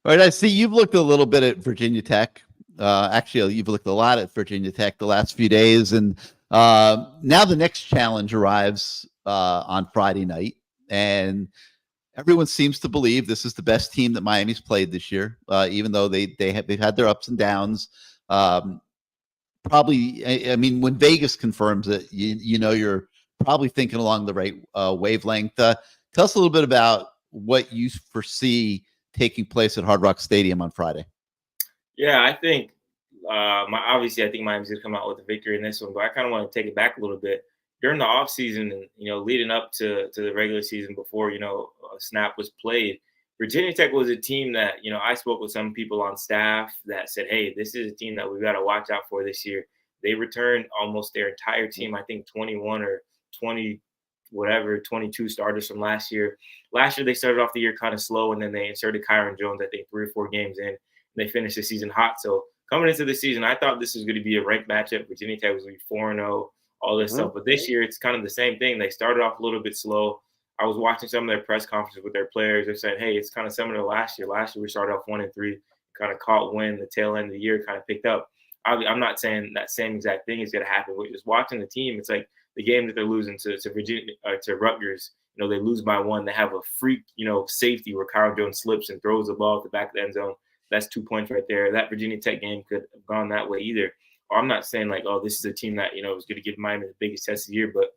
All right, I see you've looked a little bit at Virginia Tech. Actually, you've looked a lot at Virginia Tech the last few days, and now the next challenge arrives on Friday night, and everyone seems to believe this is the best team that Miami's played this year, even though they've had their ups and downs. Probably, I mean, when Vegas confirms it, you're probably thinking along the right wavelength. Tell us a little bit about what you foresee taking place at Hard Rock Stadium on Friday. Yeah, I think obviously I think Miami's going to come out with a victory in this one, but I kind of want to take it back a little bit. During the offseason and, leading up to the regular season before, a snap was played, Virginia Tech was a team that, I spoke with some people on staff that said, hey, this is a team that we've got to watch out for this year. They returned almost their entire team, I think 21 or 20, 22 starters from last year. Last year, they started off the year kind of slow, and then they inserted Kyron Jones, I think 3 or 4 games in, and they finished the season hot. So coming into the season, I thought this was going to be a ranked matchup. Virginia Tech was going to be 4-0. All this stuff. But this year, it's kind of the same thing. They started off a little bit slow. I was watching some of their press conferences with their players. They're saying, hey, it's kind of similar to last year. Last year, we started off 1-3, kind of caught wind. The tail end of the year kind of picked up. I'm not saying that same exact thing is going to happen. But just watching the team, it's like the game that they're losing to Virginia, to Rutgers, they lose by 1. They have a freak, safety where Kyron Jones slips and throws the ball at the back of the end zone. That's 2 points right there. That Virginia Tech game could have gone that way either. I'm not saying like, oh, this is a team that, is going to give Miami the biggest test of the year, but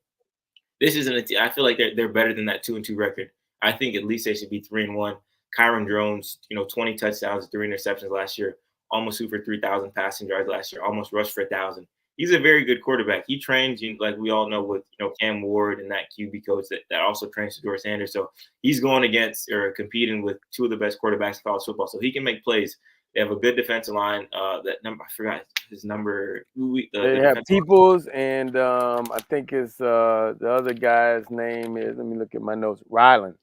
this isn't a team. I feel like they're better than that 2-2 record. I think at least they should be 3-1. Kyron Jones, 20 touchdowns, 3 interceptions last year, almost threw for 3,000 passing yards last year, almost rushed for 1,000. He's a very good quarterback. He trains, like we all know, with Cam Ward and that QB coach that also trains Doris Sanders. So he's going against or competing with 2 of the best quarterbacks in college football. So he can make plays. They have a good defensive line. That number, I forgot his number. They have Peoples, and I think it's the other guy's name is. Let me look at my notes. Ryland.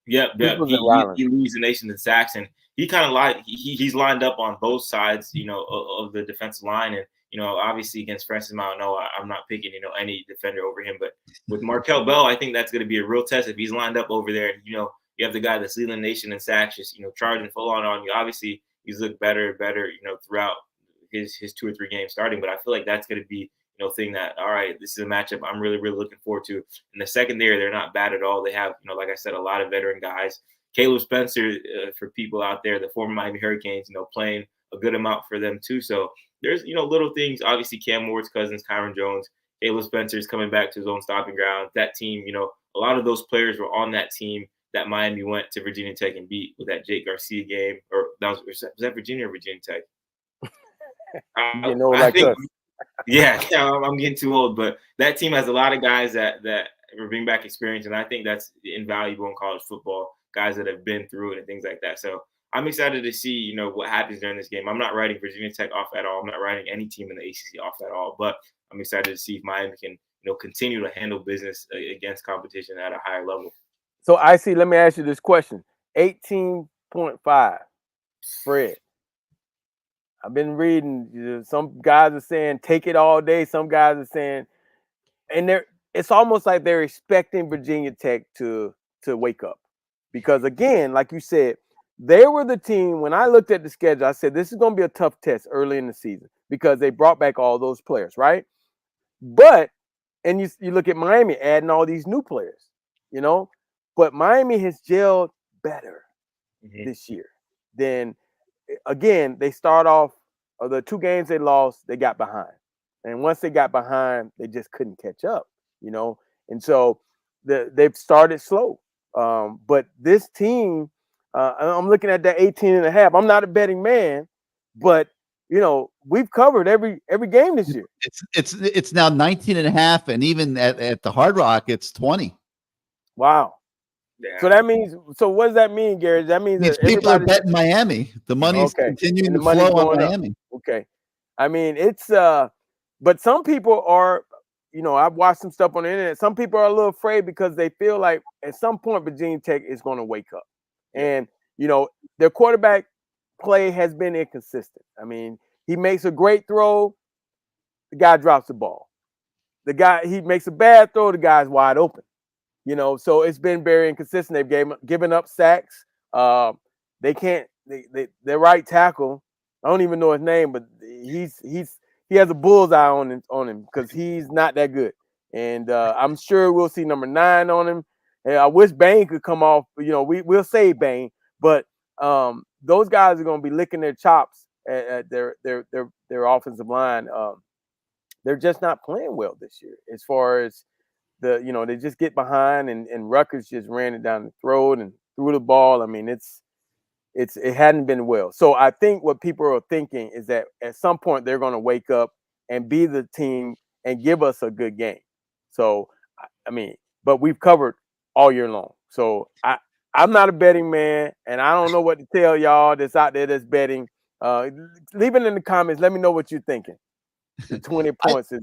Yep. He leads the nation in sacks, and he kind of he's lined up on both sides, of the defensive line, and obviously against Francis Mount, I'm not picking any defender over him, but with Markel Bell, I think that's going to be a real test if he's lined up over there. And you have the guy that's leading the nation in sacks, just charging full on you. Obviously, he's looked better and better, throughout his 2 or 3 games starting. But I feel like that's going to be, thing that, all right, this is a matchup I'm really, really looking forward to. In the secondary, they're not bad at all. They have, like I said, a lot of veteran guys. Caleb Spencer, for people out there, the former Miami Hurricanes, playing a good amount for them too. So there's, little things. Obviously, Cam Ward's cousins, Kyron Jones, Caleb Spencer is coming back to his own stopping ground. That team, a lot of those players were on that team that Miami went to Virginia Tech and beat with that Jake Garcia game. Or was that Virginia or Virginia Tech? I think, yeah, I'm getting too old. But that team has a lot of guys that bring back experience, and I think that's invaluable in college football. Guys that have been through it and things like that. So I'm excited to see, what happens during this game. I'm not writing Virginia Tech off at all. I'm not writing any team in the ACC off at all. But I'm excited to see if Miami can, continue to handle business against competition at a higher level. So let me ask you this question: 18.5 spread. I've been reading. Some guys are saying take it all day. Some guys are saying, and it's almost like they're expecting Virginia Tech to wake up, because again, like you said, they were the team. When I looked at the schedule, I said this is going to be a tough test early in the season because they brought back all those players, right? But and you look at Miami adding all these new players, but Miami has gelled better this year than. Again, they start off the 2 games they lost, they got behind. And once they got behind, they just couldn't catch up, And so they've started slow. But this team, I'm looking at that 18.5. I'm not a betting man, but we've covered every game this year. It's now 19.5, and even at the Hard Rock, it's 20. Wow. Yeah. So that means. So what does that mean, Gary? That means that people are betting Miami. The money's continuing to flow on Miami. Okay, I mean it's. But some people are. I've watched some stuff on the internet. Some people are a little afraid because they feel like at some point Virginia Tech is going to wake up, and their quarterback play has been inconsistent. I mean, he makes a great throw, the guy drops the ball. He makes a bad throw, the guy's wide open. So it's been very inconsistent. They've given up sacks. They can't. Their right tackle, I don't even know his name, but he has a bullseye on him because he's not that good. And I'm sure we'll see number 9 on him. And I wish Bain could come off. We'll save Bain, but those guys are going to be licking their chops at their offensive line. They're just not playing well this year as far as. They just get behind and Rutgers just ran it down the throat and threw the ball. I mean, it hadn't been well. So I think what people are thinking is that at some point they're going to wake up and be the team and give us a good game. So, I mean, but we've covered all year long. So I'm not a betting man, and I don't know what to tell y'all that's out there that's betting. Leave it in the comments. Let me know what you're thinking. The 20 points is.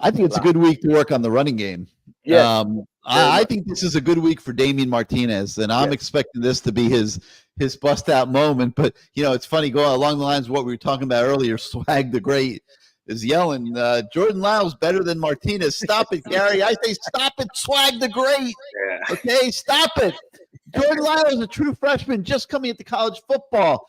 I think it's a good week to work on the running game. Yeah, I think this is a good week for Damien Martinez, and I'm expecting this to be his bust out moment. But it's funny, going along the lines of what we were talking about earlier. Swag the Great is yelling, Jordan Lyle's better than Martinez. Stop it, Gary. I say stop it, Swag the Great. Yeah. Okay, stop it. Jordan Lyle is a true freshman just coming into college football.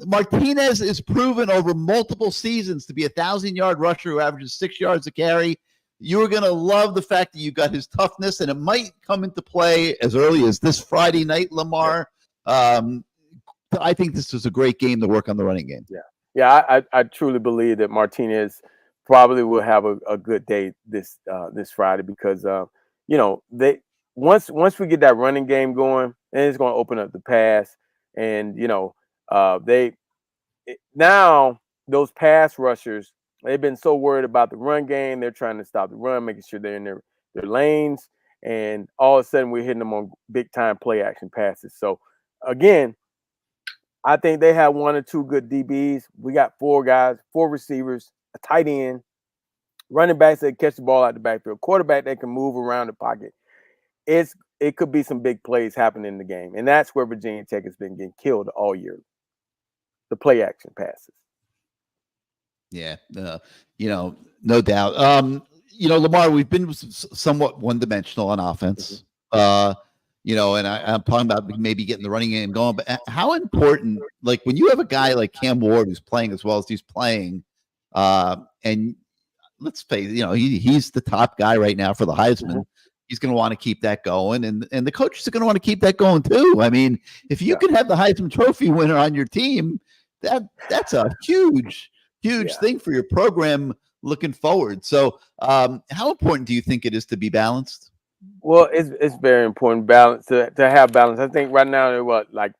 Martinez is proven over multiple seasons to be a 1,000-yard rusher who averages 6 yards a carry. You are going to love the fact that you got his toughness, and it might come into play as early as this Friday night, Lamar. I think this is a great game to work on the running game. Yeah, I truly believe that Martinez probably will have a good day this Friday because they once we get that running game going, then it's going to open up the pass, and now those pass rushers, they've been so worried about the run game. They're trying to stop the run, making sure they're in their lanes. And all of a sudden we're hitting them on big time play action passes. So again, I think they have 1 or 2 good DBs. We got 4 guys, 4 receivers, a tight end, running backs that catch the ball out the backfield, quarterback that can move around the pocket. It could be some big plays happening in the game. And that's where Virginia Tech has been getting killed all year. The play action passes. Yeah, no doubt. Lamar, we've been somewhat one-dimensional on offense. And I'm talking about maybe getting the running game going. But how important, like when you have a guy like Cam Ward who's playing as well as he's playing, and let's face it, he's the top guy right now for the Heisman. He's going to want to keep that going, and the coaches are going to want to keep that going too. I mean, if you can have the Heisman Trophy winner on your team, that's a huge thing for your program looking forward. So, how important do you think it is to be balanced? Well, it's very important to have balance. I think right now they're like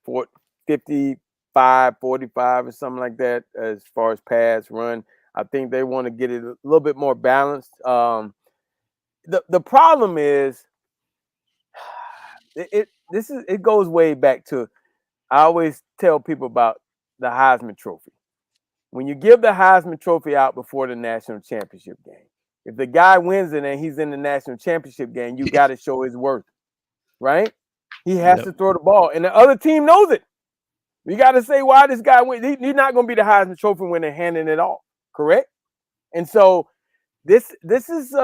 55, 45 or something like that as far as pass run. I think they want to get it a little bit more balanced. the problem is it goes way back to, I always tell people about the Heisman Trophy. When you give the Heisman Trophy out before the national championship game, if the guy wins it and he's in the national championship game, you got to show his worth, right? He has to throw the ball, and the other team knows it. You got to say why this guy wins. He's not going to be the Heisman Trophy when they're handing it off, correct? And so this is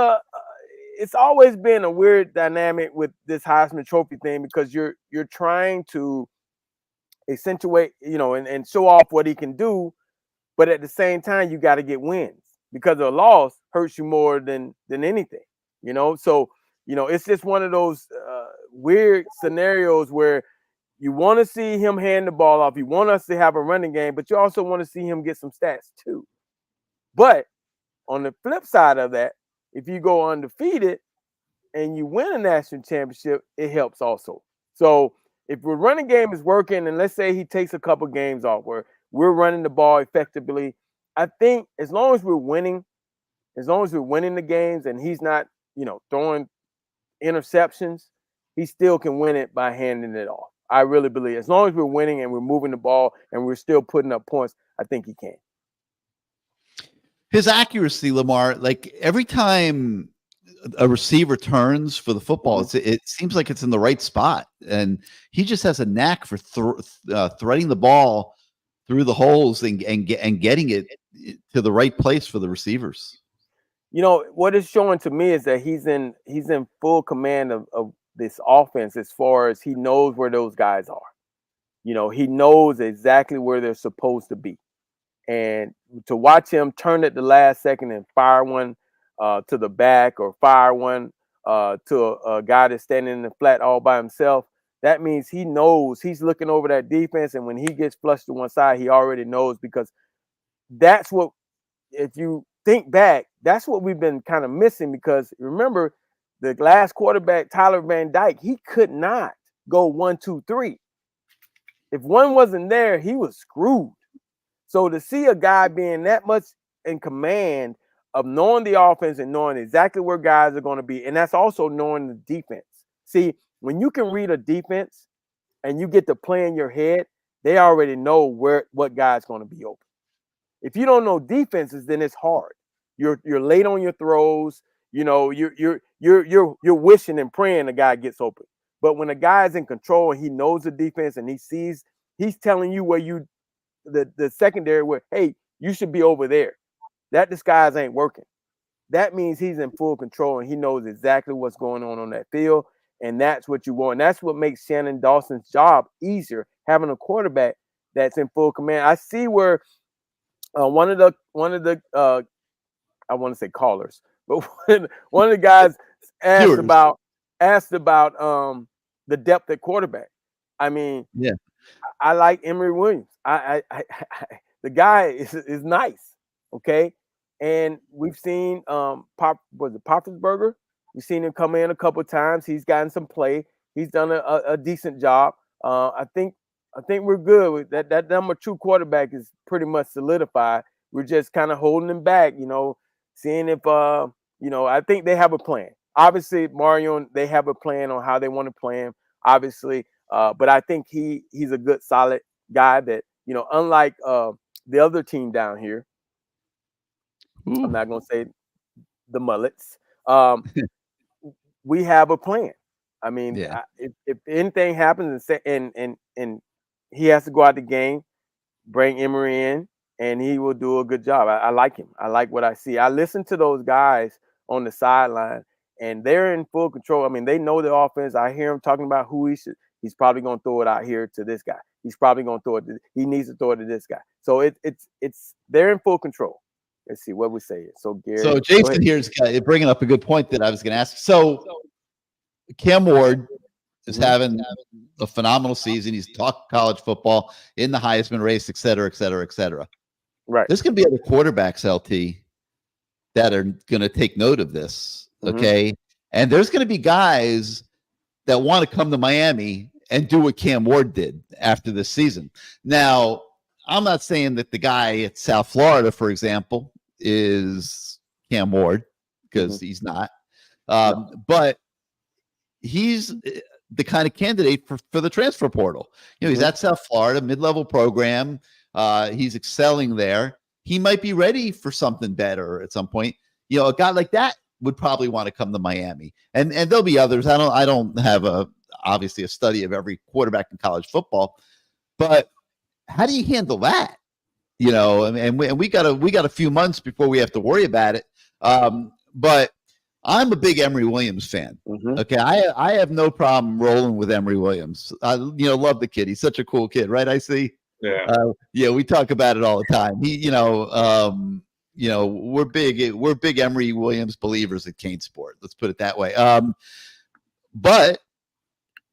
it's always been a weird dynamic with this Heisman Trophy thing, because you're trying to accentuate, and show off what he can do, but at the same time you got to get wins, because a loss hurts you more than anything, So it's just one of those weird scenarios where you want to see him hand the ball off, you want us to have a running game, but you also want to see him get some stats too. But on the flip side of that, if you go undefeated and you win a national championship, it helps also. So if the running game is working, and let's say he takes a couple games off where we're running the ball effectively, I think as long as we're winning the games and he's not, throwing interceptions, he still can win it by handing it off. I really believe as long as we're winning and we're moving the ball and we're still putting up points, I think he can. His accuracy, Lamar, like every time a receiver turns for the football, it seems like it's in the right spot, and he just has a knack for threading the ball through the holes and getting it to the right place for the receivers. What it's showing to me is that he's in full command of this offense, as far as he knows where those guys are. He knows exactly where they're supposed to be. And to watch him turn at the last second and fire one to the back, or fire one to a guy that's standing in the flat all by himself, that means he knows he's looking over that defense. And when he gets flushed to one side, he already knows, because that's what, if you think back, that's what we've been kind of missing. Because remember, the last quarterback, Tyler Van Dyke, he could not go 1, 2, 3. If one wasn't there, he was screwed. So to see a guy being that much in command of knowing the offense and knowing exactly where guys are going to be, and that's also knowing the defense. See, when you can read a defense and you get to play in your head, they already know what guy's going to be open. If you don't know defenses, then it's hard. You're late on your throws. You're wishing and praying the guy gets open. But when a guy is in control and he knows the defense and he's telling you where the secondary where, hey, you should be over there. That disguise ain't working. That means he's in full control and he knows exactly what's going on that field, and that's what you want. And that's what makes Shannon Dawson's job easier, having a quarterback that's in full command. I see where one of the I want to say callers, but one of the guys asked about the depth at quarterback. I mean, yeah, I like Emory Williams. The guy is nice, okay. And we've seen Poppelsberger. We've seen him come in a couple of times. He's gotten some play. He's done a decent job. I think we're good with that. That number 2 quarterback is pretty much solidified. We're just kind of holding him back, seeing if I think they have a plan. Obviously, Mario, they have a plan on how they want to play him. Obviously, but I think he's a good, solid guy that, unlike the other team down here. Ooh. I'm not going to say the Mullets. We have a plan. I mean, yeah. If anything happens and he has to go out the game, bring Emory in, and he will do a good job. I like him. I like what I see. I listen to those guys on the sideline, and they're in full control. I mean, they know the offense. I hear him talking about who he's probably going to throw it out here to this guy. He's probably going to throw it. He needs to throw it to this guy. So it's they're in full control. Let's see what we say. So Gary. So Jason here's bringing up a good point that I was going to ask. So Cam Ward is having a phenomenal season. He's talked college football, in the Heisman race, et cetera, et cetera, et cetera. Right. There's going to be other quarterbacks, LT, that are going to take note of this. Okay. And there's going to be guys that want to come to Miami and do what Cam Ward did after this season. Now, I'm not saying that the guy at South Florida, for example, is Cam Ward, because he's not. But he's the kind of candidate for the transfer portal. He's at South Florida, mid-level program. He's excelling there. He might be ready for something better at some point. A guy like that would probably want to come to Miami, and there'll be others. I don't have obviously a study of every quarterback in college football, but how do you handle that? And we got a few months before we have to worry about it. But I'm a big Emory Williams fan. Okay, I have no problem rolling with Emory Williams. I love the kid. He's such a cool kid, right? I see. Yeah, we talk about it all the time. We're big Emory Williams believers at CaneSport. Let's put it that way. But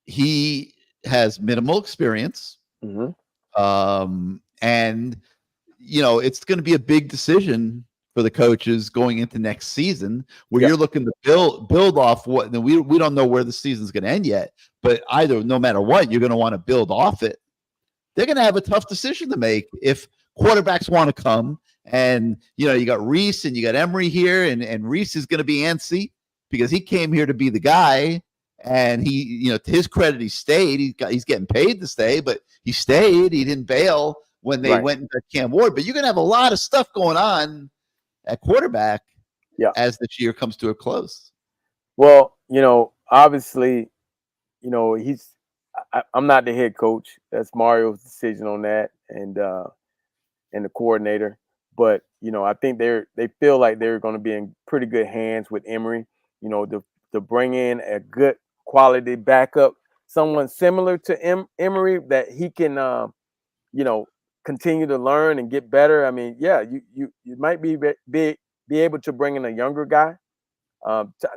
he has minimal experience. And it's going to be a big decision for the coaches going into next season, where you're looking to build off what. And we don't know where the season's going to end yet, but no matter what, you're going to want to build off it. They're going to have a tough decision to make if quarterbacks want to come. And you got Reese and you got Emory here, and Reese is going to be antsy because he came here to be the guy. And he, to his credit, he stayed. He's getting paid to stay, but he stayed. He didn't bail when they went into Cam Ward. But you're going to have a lot of stuff going on at quarterback as this year comes to a close. Well, obviously, I'm not the head coach. That's Mario's decision on that, and the coordinator. But I think they feel like they're going to be in pretty good hands with Emory. To bring in a good quality backup, someone similar to Emory that he can, continue to learn and get better. I mean, you might be able to bring in a younger guy.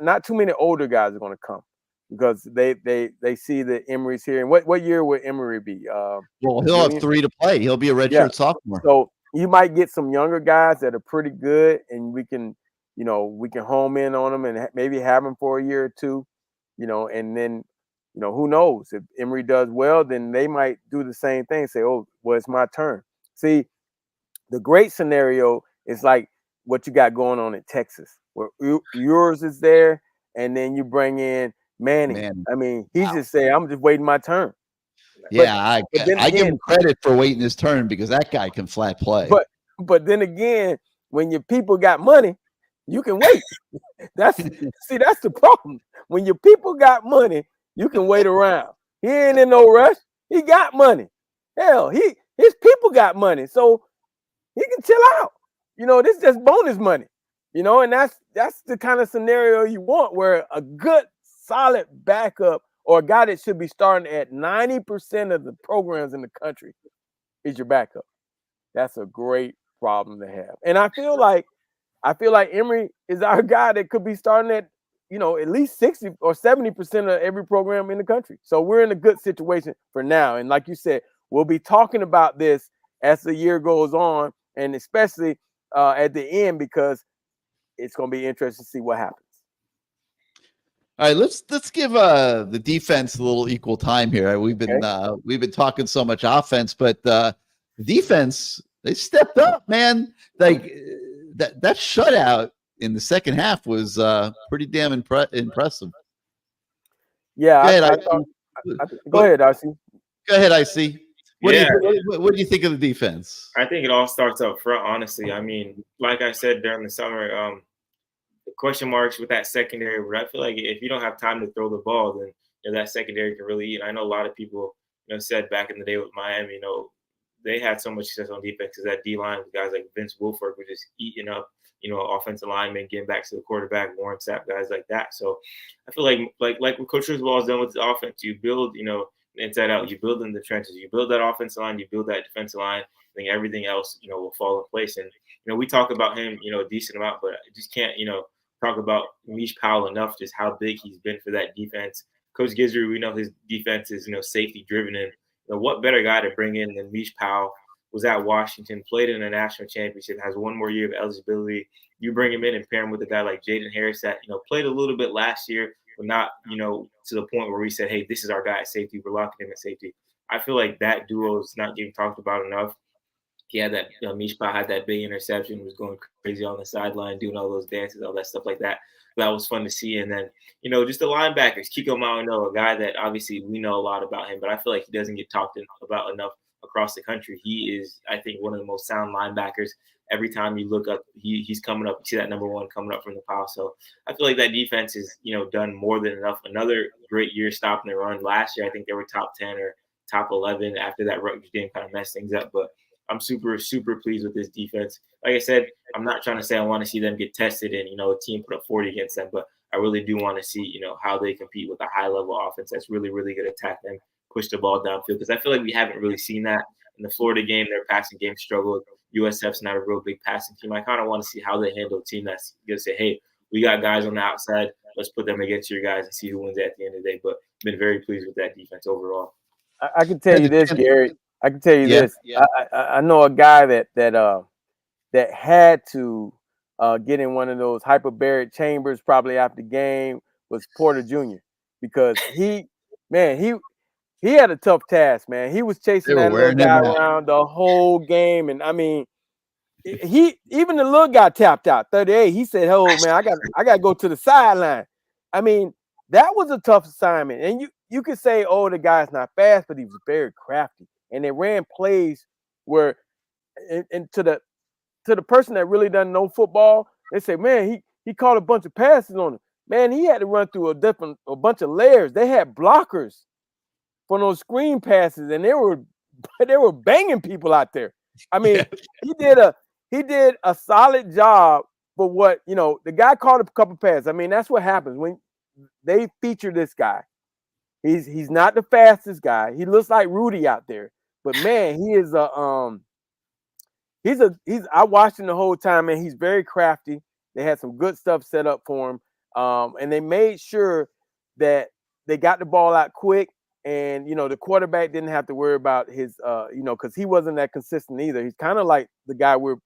Not too many older guys are going to come because they see that Emory's here. And what year will Emory be? Well, he'll have 3 to play. He'll be a redshirt sophomore. So you might get some younger guys that are pretty good, and we can home in on them and maybe have them for a year or two, and then, who knows, if Emory does well, then they might do the same thing. Say, oh, well, it's my turn. See, the great scenario is like what you got going on in Texas, where yours is there, and then you bring in Manning. I mean, he's just saying, I'm just waiting my turn. Yeah, I give him credit for waiting his turn because that guy can flat play. But then again, when your people got money, you can wait. That's the problem. When your people got money, you can wait around. He ain't in no rush. He got money. Hell, his people got money, so he can chill out. This is just bonus money. And that's the kind of scenario you want, where a good, solid backup or a guy that should be starting at 90% of the programs in the country is your backup. That's a great problem to have. And I feel like Emory is our guy that could be starting at, at least 60 or 70% of every program in the country. So we're in a good situation for now. And like you said, we'll be talking about this as the year goes on, and especially at the end, because it's going to be interesting to see what happens. All right, let's give the defense a little equal time here. We've been talking so much offense, but the defense, they stepped up, man. Like that shutout in the second half was pretty damn impressive. Yeah, go ahead, Darcy. Go ahead, IC. What do you think of the defense? I think it all starts up front, honestly. I mean, like I said during the summer, the question marks with that secondary, but I feel like if you don't have time to throw the ball, then that secondary can really eat. And I know a lot of people said back in the day with Miami, they had so much success on defense because that D-line with guys like Vince Wilfork were just eating up, offensive linemen, getting back to the quarterback, Warren Sapp, guys like that. So I feel like what Coach Izubee has done with his offense, you build, inside out, you build in the trenches, you build that offensive line, you build that defensive line, I think everything else, will fall in place. And, we talk about him, a decent amount, but I just can't, talk about Mish Powell enough, just how big he's been for that defense. Coach Guidry, we know his defense is, safety driven, and what better guy to bring in than Mish Powell? Was at Washington, played in a national championship, has one more year of eligibility. You bring him in and pair him with a guy like Jaden Harris that, played a little bit last year, but not, to the point where we said, hey, this is our guy at safety. We're locking him at safety. I feel like that duo is not getting talked about enough. he had that, Mishpa had that big interception, was going crazy on the sideline, doing all those dances, all that stuff like that. That was fun to see. And then, just the linebackers, Kiko Mauano, a guy that obviously we know a lot about him, but I feel like he doesn't get talked about enough across the country. He is, I think, one of the most sound linebackers. Every time you look up, he's coming up. You see that number one coming up from the pile. So I feel like that defense is, done more than enough. Another great year stopping the run. Last year, I think they were top 10 or top 11 after that Rutgers game kind of messed things up. But I'm super, super pleased with this defense. Like I said, I'm not trying to say I want to see them get tested and, a team put up 40 against them, but I really do want to see, how they compete with a high-level offense that's really, really good at attack them, push the ball downfield. Because I feel like we haven't really seen that. In the Florida game, their passing game struggled. USF's not a real big passing team. I kind of want to see how they handle a team that's going to say, hey, we got guys on the outside. Let's put them against your guys and see who wins at the end of the day. But I've been very pleased with that defense overall. I can tell you this, Gary. I can tell you this. Yeah. I know a guy that had to get in one of those hyperbaric chambers probably after the game was Porter Jr. because he had a tough task, man. He was chasing that little guy around the whole game, and I mean, even the little guy tapped out 38. He said, "Oh man, I got to go to the sideline." I mean, that was a tough assignment, and you could say, "Oh, the guy's not fast," but he was very crafty, and they ran plays where, and to the person that really doesn't know football, they say, "Man, he caught a bunch of passes on him." Man, he had to run through a bunch of layers. They had blockers for those screen passes, and they were banging people out there. I mean, he did a solid job for what, the guy caught a couple passes. I mean, that's what happens when they feature this guy. He's not the fastest guy. He looks like Rudy out there, but man, he is I watched him the whole time, and he's very crafty. They had some good stuff set up for him. And they made sure that they got the ball out quick. And, the quarterback didn't have to worry about his, because he wasn't that consistent either. He's kind of like the guy we're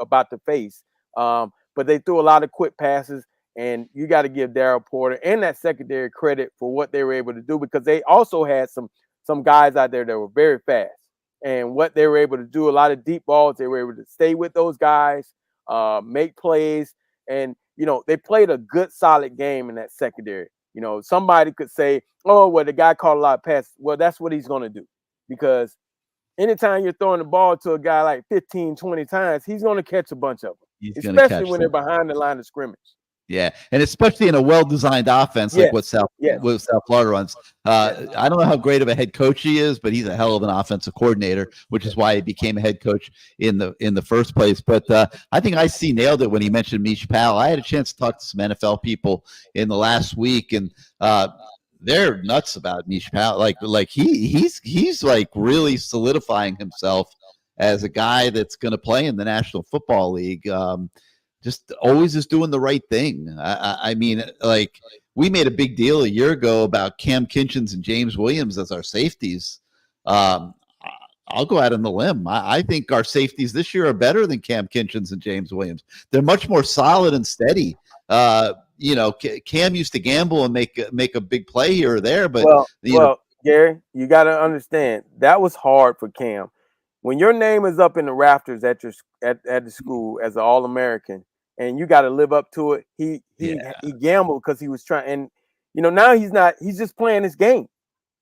about to face. But they threw a lot of quick passes, and you got to give Darryl Porter and that secondary credit for what they were able to do, because they also had some guys out there that were very fast. And what they were able to do, a lot of deep balls, they were able to stay with those guys, make plays. And, they played a good, solid game in that secondary. Somebody could say, oh, well, the guy caught a lot of passes. Well, that's what he's going to do, because anytime you're throwing the ball to a guy like 15, 20 times, he's going to catch a bunch of them, especially when they're behind the line of scrimmage. Yeah, and especially in a well-designed offense like what South Florida runs. I don't know how great of a head coach he is, but he's a hell of an offensive coordinator, which is why he became a head coach in the first place. But I think IC nailed it when he mentioned Mish Powell. I had a chance to talk to some NFL people in the last week, and they're nuts about Mish Powell. Like he's like really solidifying himself as a guy that's going to play in the National Football League. Just always is doing the right thing. I mean, like, we made a big deal a year ago about Cam Kinchens and James Williams as our safeties. I'll go out on the limb. I think our safeties this year are better than Cam Kinchens and James Williams. They're much more solid and steady. Cam used to gamble and make a big play here or there, but Gary, you got to understand that was hard for Cam. When your name is up in the rafters at the school as an All-American, and you got to live up to it, he gambled because he was trying. And now he's not. He's just playing his game.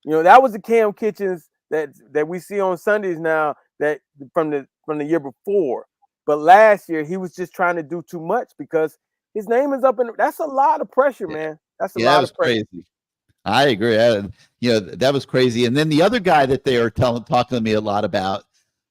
That was the Cam Kitchens that we see on Sundays now, that from the year before. But last year he was just trying to do too much because his name is up in. That's a lot of pressure, man. That's a lot of pressure. Crazy. I agree. That was crazy. And then the other guy that they are talking to me a lot about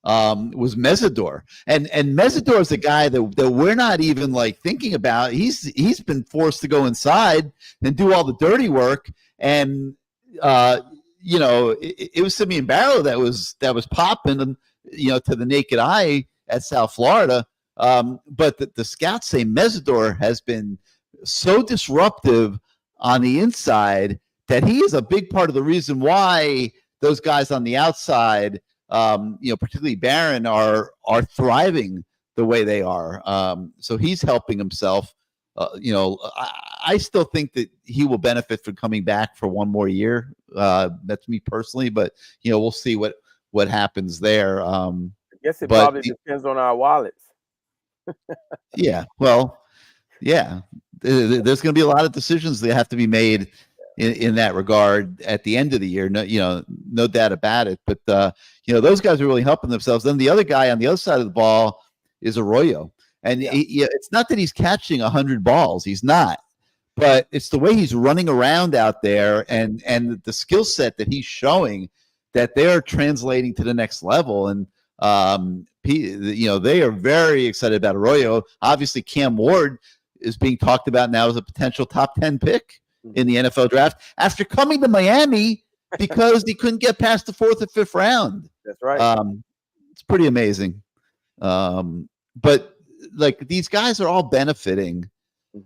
was Mesidor, and Mesidor is a guy that we're not even like thinking about. He's been forced to go inside and do all the dirty work, and it was Simeon Barrow that was popping, to the naked eye at South Florida. But the scouts say Mesidor has been so disruptive on the inside that he is a big part of the reason why those guys on the outside, particularly Barron, are thriving the way they are. So he's helping himself. I still think that he will benefit from coming back for one more year. That's me personally, but we'll see what happens there. Guess it But probably depends on our wallets. yeah, well, yeah, there's going to be a lot of decisions that have to be made in that regard at the end of the year. No doubt about it. But those guys are really helping themselves. Then the other guy on the other side of the ball is Arroyo, and it's not that he's catching 100 balls. He's not. But it's the way he's running around out there and the skill set that he's showing that they're translating to the next level. And, they are very excited about Arroyo. Obviously, Cam Ward is being talked about now as a potential top 10 pick in the NFL draft after coming to Miami because he couldn't get past the 4th or 5th round. That's right. It's pretty amazing. But like these guys are all benefiting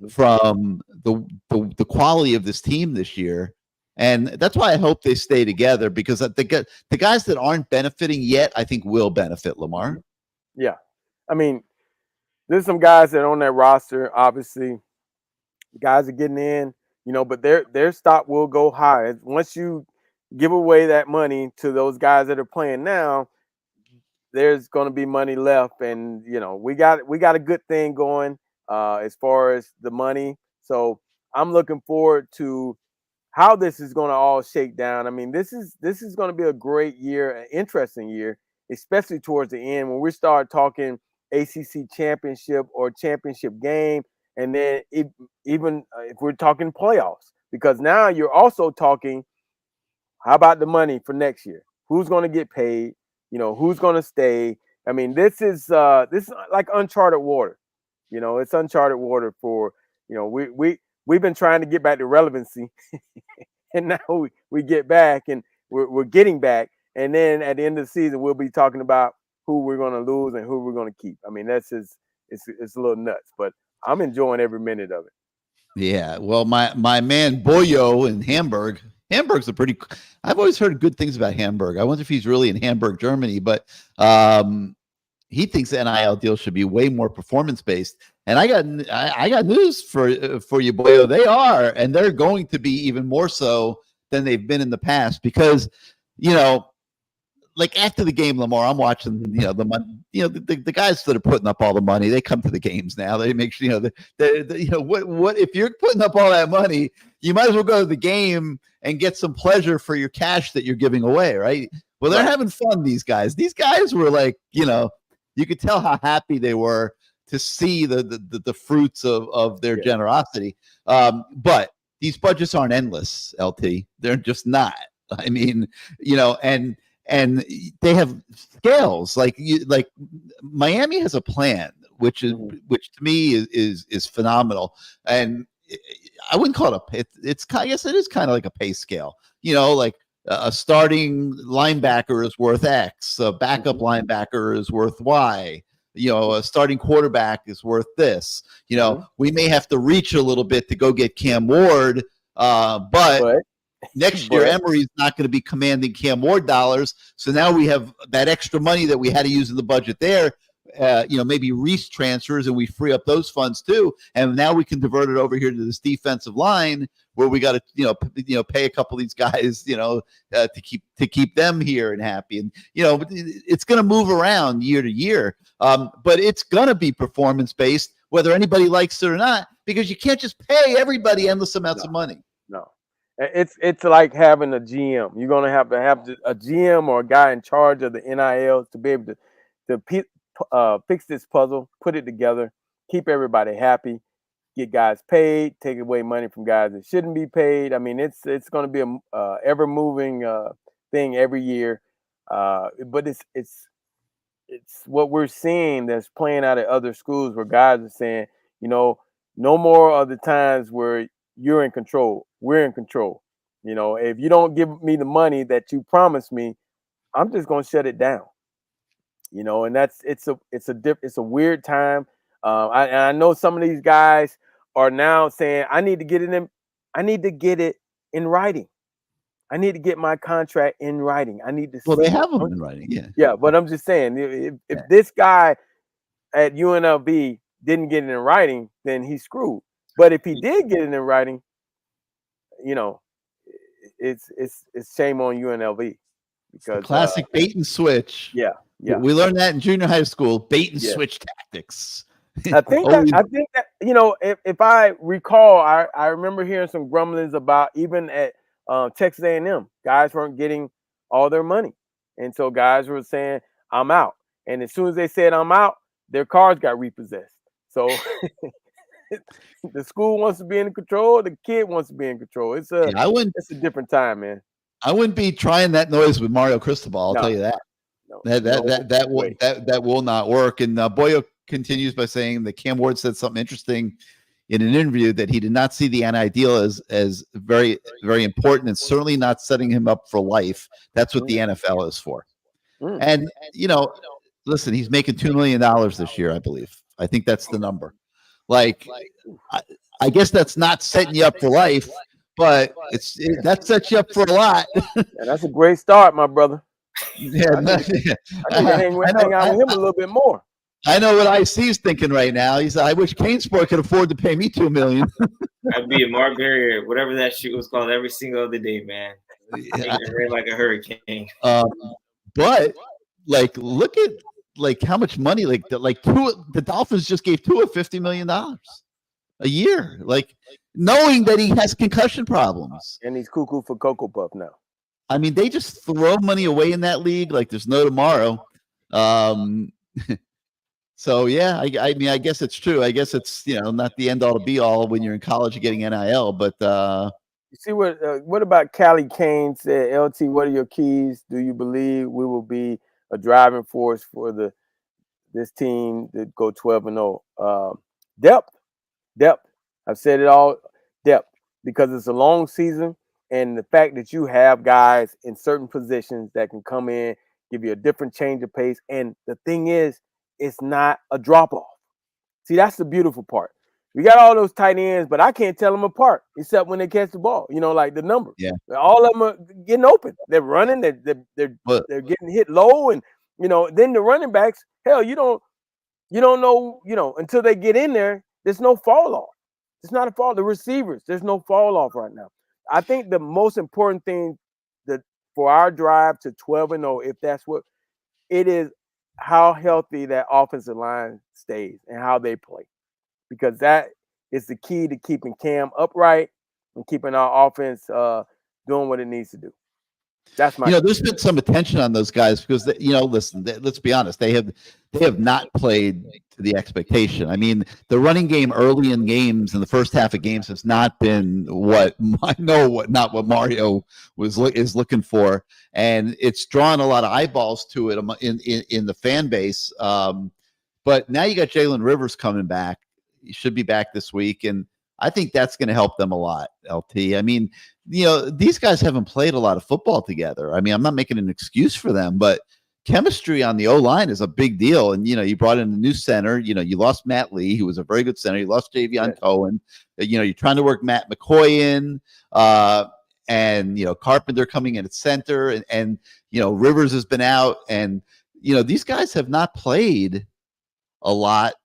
from the quality of this team this year, and that's why I hope they stay together, because the guys that aren't benefiting yet, I think will benefit, Lamar. Yeah, I mean, there's some guys that are on that roster. Obviously, guys are getting in, but their stock will go high once you give away that money to those guys that are playing now. There's going to be money left, and we got a good thing going. As far as the money. So I'm looking forward to how this is going to all shake down. I mean, this is going to be a great year, an interesting year, especially towards the end when we start talking ACC championship or championship game. And then even if we're talking playoffs, because now you're also talking, how about the money for next year? Who's going to get paid? Who's going to stay? I mean, this is like uncharted water. It's uncharted water for, we've been trying to get back to relevancy and now we get back and we're getting back. And then at the end of the season, we'll be talking about who we're going to lose and who we're going to keep. I mean, it's a little nuts, but I'm enjoying every minute of it. Yeah. Well, my man Boyo in Hamburg. Hamburg's I've always heard good things about Hamburg. I wonder if he's really in Hamburg, Germany, but, he thinks the NIL deal should be way more performance based, and I got news for you, Boyo. They are, and they're going to be even more so than they've been in the past, because like after the game, Lamar, I'm watching the guys that are putting up all the money. They come to the games now. They make sure what if you're putting up all that money, you might as well go to the game and get some pleasure for your cash that you're giving away, right? Well, they're having fun. These guys were like, you could tell how happy they were to see the fruits of their generosity. But these budgets aren't endless, LT. They're just not. I mean, and they have scales. Like Miami has a plan, which to me is phenomenal. And I wouldn't call it I guess it is kind of like a pay scale. Like a starting linebacker is worth X, a backup linebacker is worth Y, a starting quarterback is worth this. We may have to reach a little bit to go get Cam Ward, but next year Emory's not going to be commanding Cam Ward dollars. So now we have that extra money that we had to use in the budget there. Maybe Reese transfers and we free up those funds too, and now we can divert it over here to this defensive line where we got to pay a couple of these guys to keep them here and happy, and it's going to move around year to year, but it's going to be performance based whether anybody likes it or not, because you can't just pay everybody endless amounts of money. No, it's like having a GM. You're going to have a GM or a guy in charge of the NIL to be able to fix this puzzle, put it together, keep everybody happy, get guys paid, take away money from guys that shouldn't be paid. I mean, it's going to be a ever moving thing every year, but it's what we're seeing that's playing out at other schools where guys are saying, no more of the times where you're in control, we're in control. If you don't give me the money that you promised me, I'm just going to shut it down. And it's a weird time. I know some of these guys are now saying, I need to get it in writing. I need to get my contract in writing. I need to. Well, they have them in writing. Yeah. Yeah. But I'm just saying, if this guy at UNLV didn't get it in writing, then he's screwed. But if he did get it in writing, it's shame on UNLV, because classic bait and switch. Yeah. Yeah. We learned that in junior high school, bait and Yeah. switch tactics. I think that you know, if I recall, I remember hearing some grumblings about even at Texas A&M, guys weren't getting all their money, and so guys were saying, "I'm out." And as soon as they said, "I'm out," their cars got repossessed. So the school wants to be in control, the kid wants to be in control. It's a different time, man. I wouldn't be trying that noise with Mario Cristobal. I'll tell you that. No, that will not work. And Boyo continues by saying that Cam Ward said something interesting in an interview, that he did not see the NIL deal as very, very important, and certainly not setting him up for life. That's what the NFL is for. And you know, listen, he's making $2 million this year, I believe. I think that's the number. Like, I guess that's not setting you up for life, but that sets you up for a lot. Yeah, that's a great start, my brother. Yeah, I need to hang out with him a little bit more. I know what IC's thinking right now. He said, "I wish CaneSport could afford to pay me $2 million." I'd be a Mark Barrier, whatever that shoot was called, every single other day, man. Like a hurricane. But like, look at like how much money the Dolphins just gave Tua $50 million a year, like knowing that he has concussion problems and he's cuckoo for Cocoa Puff now. I mean, they just throw money away in that league like there's no tomorrow. So yeah, I mean, I guess it's true. I guess it's, you know, not the end all to be all when you're in college and getting NIL, but you see what about Callie Kane said, LT, what are your keys? Do you believe we will be a driving force for this team to go 12-0? Depth. I've said it all, depth, because it's a long season, and the fact that you have guys in certain positions that can come in, give you a different change of pace. And the thing is, it's not a drop-off. See, that's the beautiful part. We got all those tight ends, but I can't tell them apart except when they catch the ball. You know, like the numbers. Yeah. All of them are getting open. They're running. They're getting hit low, and you know. Then the running backs, hell, you don't know. You know, until they get in there, there's no fall off. It's not a fall. The receivers, there's no fall off right now. I think the most important thing that for our drive to 12-0, if that's what it is, how healthy that offensive line stays and how they play, because that is the key to keeping Cam upright and keeping our offense doing what it needs to do. That's my. There's been some attention on those guys because listen, let's be honest, they have not played to the expectation. I mean, the running game early in games in the first half of games has not been what Mario is looking for, and it's drawn a lot of eyeballs to it in the fan base. But now you got Jalen Rivers coming back. He should be back this week, and I think that's going to help them a lot, LT. I mean, these guys haven't played a lot of football together. I mean, I'm not making an excuse for them, but chemistry on the O-line is a big deal. And, you brought in a new center. You lost Matt Lee, who was a very good center. You lost Javion Cohen. You're trying to work Matt McCoy in, and, Carpenter coming in at center. And Rivers has been out. And, these guys have not played a lot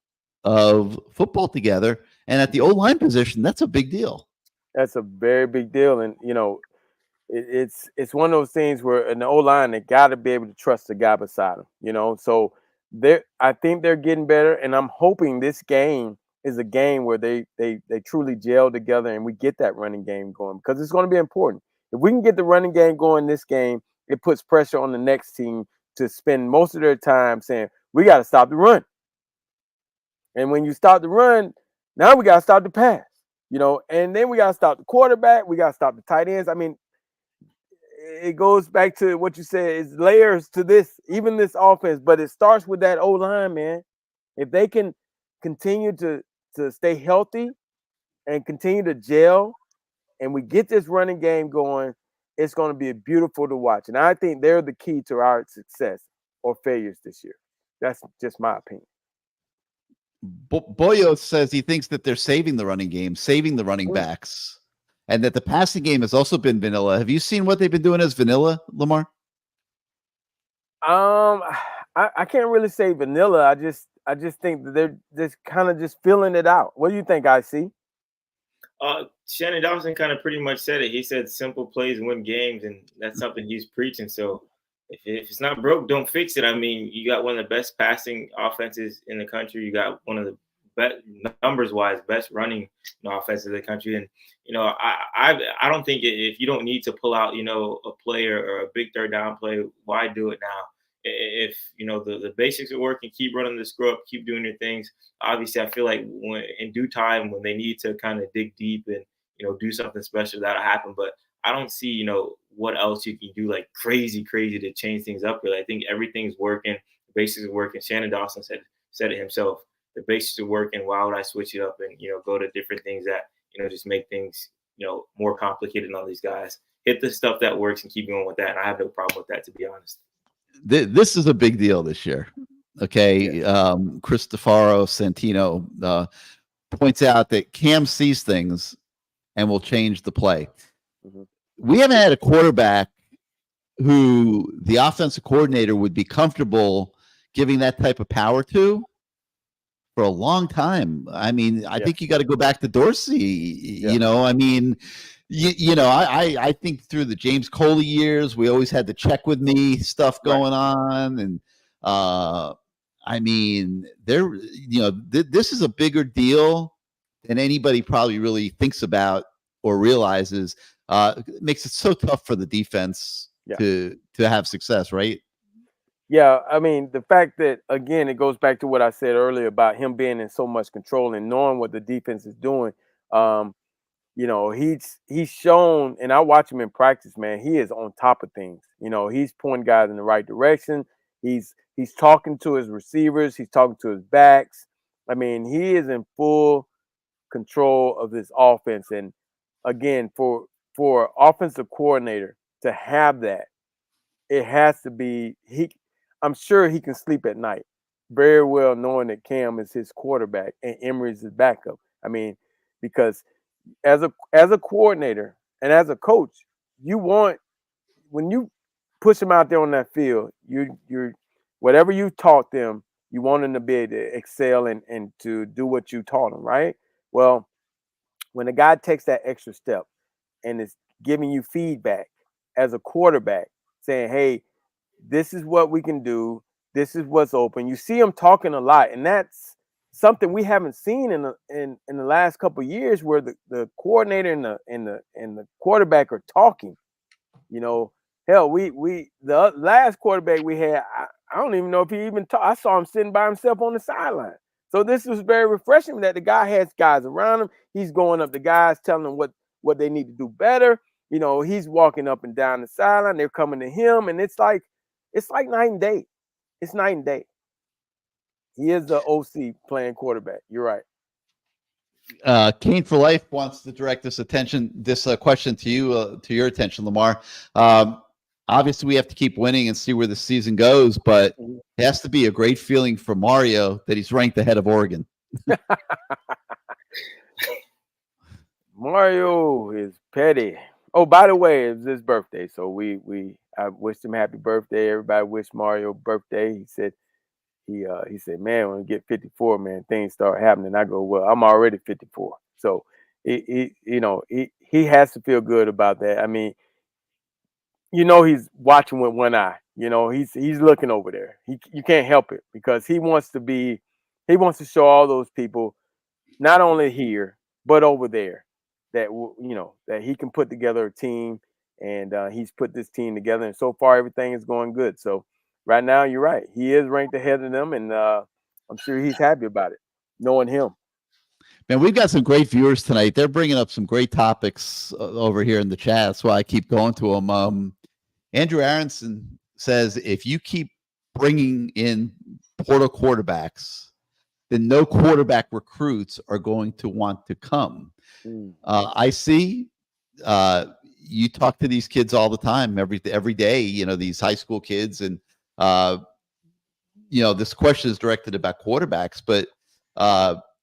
of football together. And at the O-line position, that's a big deal. That's a very big deal. And, it's one of those things where in the O-line, they got to be able to trust the guy beside them, So I think they're getting better. And I'm hoping this game is a game where they truly gel together and we get that running game going, because it's going to be important. If we can get the running game going this game, it puts pressure on the next team to spend most of their time saying, we got to stop the run. And when you stop the run, now we got to stop the pass, and then we got to stop the quarterback. We got to stop the tight ends. I mean, it goes back to what you said. It's layers to this, even this offense, but it starts with that O-line, man. If they can continue to stay healthy and continue to gel, and we get this running game going, it's going to be beautiful to watch. And I think they're the key to our success or failures this year. That's just my opinion. Boyo says he thinks that they're saving the running game, saving the running backs, and that the passing game has also been vanilla. Have you seen what they've been doing as vanilla, Lamar? I can't really say vanilla. I just think that they're just kind of just filling it out. What do you think, IC? Shannon Dawson kind of pretty much said it. He said simple plays win games, and that's something he's preaching. So if it's not broke, don't fix it. I mean, you got one of the best passing offenses in the country. You got one of the best numbers-wise best running offenses in the country. And I don't think if you don't need to pull out a player or a big third down play, why do it now? If the basics are working, keep running the screw up, keep doing your things. Obviously, I feel like when in due time, when they need to kind of dig deep and do something special, that'll happen. But I don't see what else you can do like crazy to change things up. Really, I think everything's working. The basics are working. Shannon Dawson said it himself. The basics are working. Why would I switch it up and go to different things that just make things more complicated on these guys? Hit the stuff that works and keep going with that. And I have no problem with that, to be honest. This is a big deal this year. Okay. Cristoforo Santino points out that Cam sees things and will change the play. Mm-hmm. We haven't had a quarterback who the offensive coordinator would be comfortable giving that type of power to for a long time. I mean, I think you got to go back to Dorsey. I mean, I think through the James Coley years, we always had the check with me stuff going on. And I mean, this is a bigger deal than anybody probably really thinks about or realizes. It makes it so tough for the defense to have success, right? Yeah, I mean, the fact that, again, it goes back to what I said earlier about him being in so much control and knowing what the defense is doing. He's shown, and I watch him in practice, man, he is on top of things. He's pointing guys in the right direction. He's talking to his receivers. He's talking to his backs. I mean, he is in full control of this offense. And again, for offensive coordinator to have that, it has to be I'm sure he can sleep at night very well knowing that Cam is his quarterback and Emery's his backup. I mean, because as a coordinator and as a coach, you want, when you push them out there on that field, you're whatever you taught them, you want them to be able to excel and to do what you taught them, right? Well, when a guy takes that extra step and is giving you feedback as a quarterback, saying, hey, this is what we can do. This is what's open. You see him talking a lot, and that's something we haven't seen in the last couple of years, where the coordinator and the quarterback are talking. Hell, the last quarterback we had, I don't even know if he even talked. I saw him sitting by himself on the sideline. So this was very refreshing that the guy has guys around him. He's going up to guys, telling them what they need to do better. He's walking up and down the sideline. They're coming to him, and it's like night and day. It's night and day. He is the OC playing quarterback. You're right. Cane for Life wants to direct this question to you, to your attention, Lamar. Obviously, we have to keep winning and see where the season goes, but it has to be a great feeling for Mario that he's ranked ahead of Oregon. Mario is petty. Oh, by the way, it's his birthday, so I wished him happy birthday. Everybody wished Mario birthday. He said, man, when we get 54, man, things start happening. I go, well, I'm already 54. So he has to feel good about that. I mean, he's watching with one eye. He's looking over there. You can't help it, because he wants to show all those people, not only here but over there, that that he can put together a team, and he's put this team together, and so far everything is going good. So right now, you're right. He is ranked ahead of them, and I'm sure he's happy about it, knowing him. Man, we've got some great viewers tonight. They're bringing up some great topics over here in the chat. That's why I keep going to them. Andrew Aronson says, if you keep bringing in portal quarterbacks, then no quarterback recruits are going to want to come. I see you talk to these kids all the time, every day, these high school kids, and this question is directed about quarterbacks, but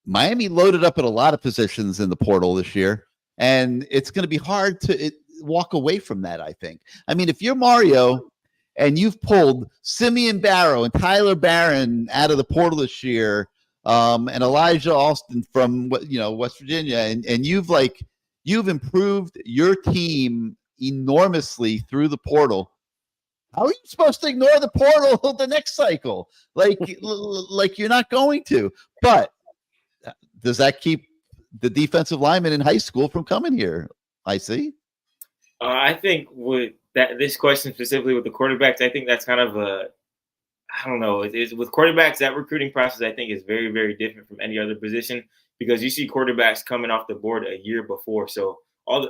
Miami loaded up at a lot of positions in the portal this year, and it's going to be hard to walk away from that, I think. I mean, if you're Mario and you've pulled Simeon Barrow and Tyler Barron out of the portal this year, and Elijah Alston from West Virginia, and you've improved your team enormously through the portal, How are you supposed to ignore the portal the next cycle? Like you're not going to. But does that keep the defensive linemen in high school from coming here? I see. I think with this question specifically with the quarterbacks, I think that's kind of I don't know. It's with quarterbacks, that recruiting process I think is very, very different from any other position because you see quarterbacks coming off the board a year before. So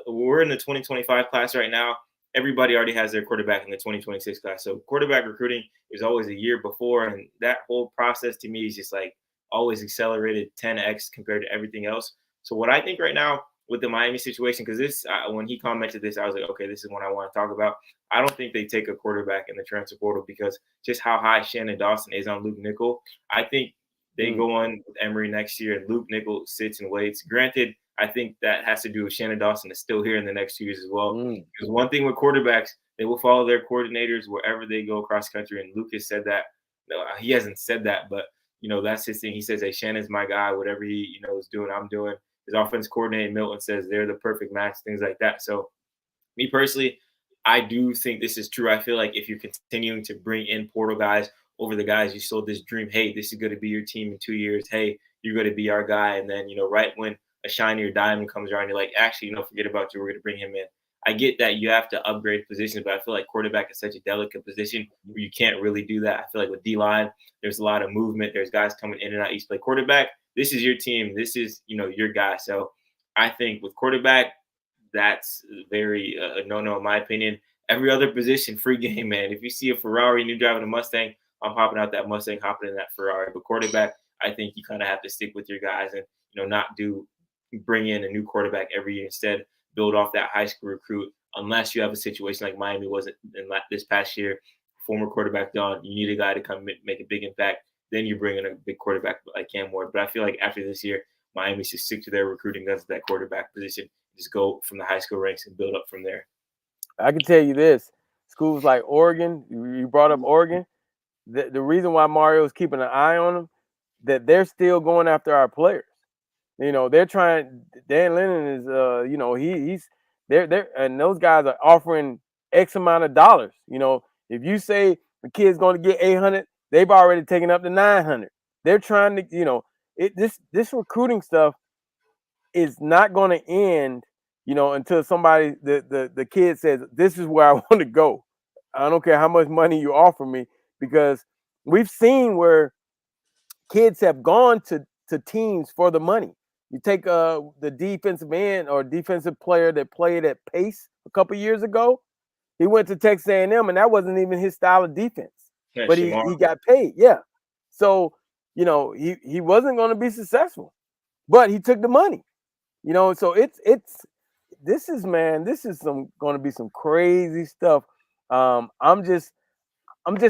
we're in the 2025 class right now. Everybody already has their quarterback in the 2026 class. So quarterback recruiting is always a year before, and that whole process to me is just like always accelerated 10x compared to everything else. So what I think right now with the Miami situation, because this when he commented this, I was like, okay, this is what I want to talk about. I don't think they take a quarterback in the transfer portal because just how high Shannon Dawson is on Luke Nickel. I think they go on with Emory next year and Luke Nickel sits and waits. Granted, I think that has to do with Shannon Dawson is still here in the next 2 years as well. Because one thing with quarterbacks, they will follow their coordinators wherever they go across country. And Lucas said that. No, he hasn't said that, but that's his thing. He says, hey, Shannon's my guy. Whatever he is doing, I'm doing. His offense coordinator Milton says they're the perfect match, things like that. So me personally, I do think this is true. I feel like if you're continuing to bring in portal guys over the guys you sold this dream, hey, this is going to be your team in 2 years. Hey, you're going to be our guy. And then, right when a shinier diamond comes around, you're like, actually, forget about you. We're going to bring him in. I get that you have to upgrade positions, but I feel like quarterback is such a delicate position where you can't really do that. I feel like with D-line, there's a lot of movement. There's guys coming in and out each play. Quarterback, this is your team. This is, your guy. So I think with quarterback, that's very no-no in my opinion. Every other position, free game, man. If you see a Ferrari and you're driving a Mustang, I'm hopping out that Mustang, hopping in that Ferrari. But quarterback, I think you kind of have to stick with your guys and, not bring in a new quarterback every year. Instead, build off that high school recruit unless you have a situation like Miami wasn't in this past year. Former quarterback Don, you need a guy to come make a big impact. Then you bring in a big quarterback like Cam Ward. But I feel like after this year, Miami should stick to their recruiting guns at that quarterback position. Just go from the high school ranks and build up from there. I can tell you this. Schools like Oregon, you brought up Oregon. The reason why Mario is keeping an eye on them, that they're still going after our players. They're trying. Dan Lennon is, he's they're and those guys are offering X amount of dollars. If you say the kid's going to get 800, they've already taken up to 900. They're trying to, this recruiting stuff is not going to end, until somebody the kid says, this is where I want to go. I don't care how much money you offer me, because we've seen where kids have gone to teams for the money. You take the defensive end or defensive player that played at Pace a couple years ago. He went to Texas A&M, and that wasn't even his style of defense. Yeah, but he got paid. Yeah. So, he wasn't going to be successful, but he took the money. So this is going to be some crazy stuff. I'm just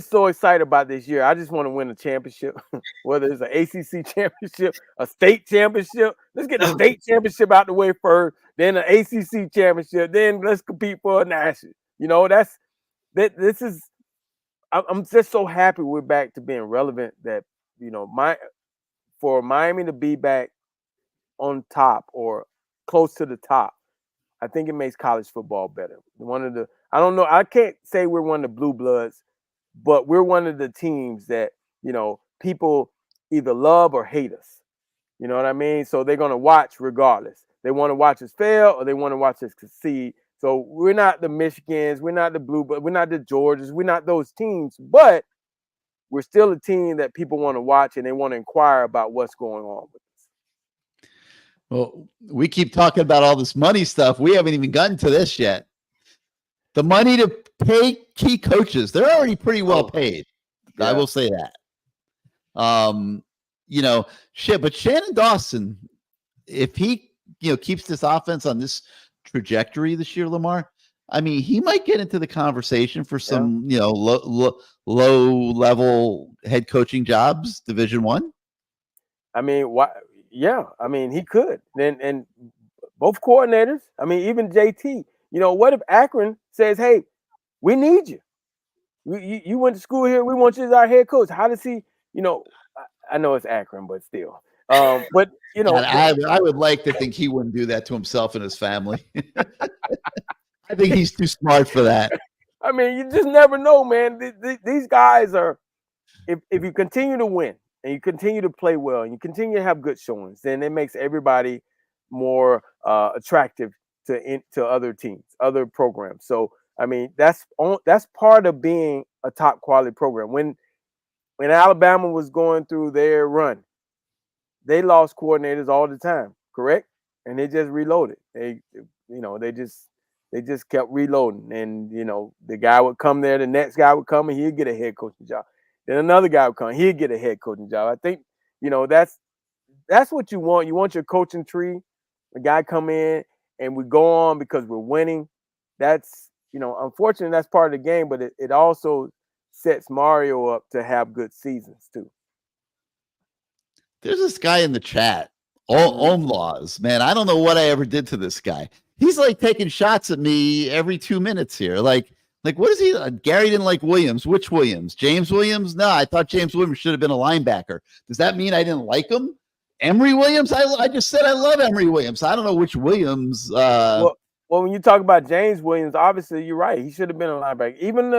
so excited about this year. I just want to win a championship, whether it's an ACC championship, a state championship. Let's get the state championship out the way first, then an ACC championship, then let's compete for a national. This is. I'm just so happy we're back to being relevant. That for Miami to be back on top or close to the top, I think it makes college football better. I don't know. I can't say we're one of the blue bloods, but we're one of the teams that, people either love or hate us. You know what I mean? So they're going to watch regardless. They want to watch us fail or they want to watch us succeed. So we're not the Michigans, we're not the blue, but we're not the Georgias, we're not those teams, but we're still a team that people want to watch and they want to inquire about what's going on with us. Well, we keep talking about all this money stuff. We haven't even gotten to this yet. The money to pay key coaches, they're already pretty well paid. Yeah. I will say that. But Shannon Dawson, if he, keeps this offense on this trajectory this year, Lamar, I mean, he might get into the conversation for some, low level head coaching jobs, Division I. I mean, why? Yeah, I mean, he could. And both coordinators. I mean, even JT. What if Akron says, "Hey, we need you. You went to school here. We want you as our head coach." How does he? I know it's Akron, but still. But I would like to think he wouldn't do that to himself and his family. I think he's too smart for that. I mean, you just never know, man. These guys are, if you continue to win and you continue to play well and you continue to have good showings, then it makes everybody more attractive to other teams, other programs. So I mean, that's part of being a top quality program. When Alabama was going through their run, they lost coordinators all the time, correct? And they just reloaded. They just kept reloading. And the guy would come there, the next guy would come, and he'd get a head coaching job. Then another guy would come, he'd get a head coaching job. I think that's what you want. You want your coaching tree. The guy come in and we go on because we're winning. That's unfortunately that's part of the game, but it also sets Mario up to have good seasons too. There's this guy in the chat, Laws, man. I don't know what I ever did to this guy. He's like taking shots at me every 2 minutes here. Like what is he? Gary didn't like Williams. Which Williams? James Williams? No, I thought James Williams should have been a linebacker. Does that mean I didn't like him? Emory Williams? I just said I love Emory Williams. I don't know which Williams. Well, when you talk about James Williams, obviously you're right. He should have been a linebacker. Even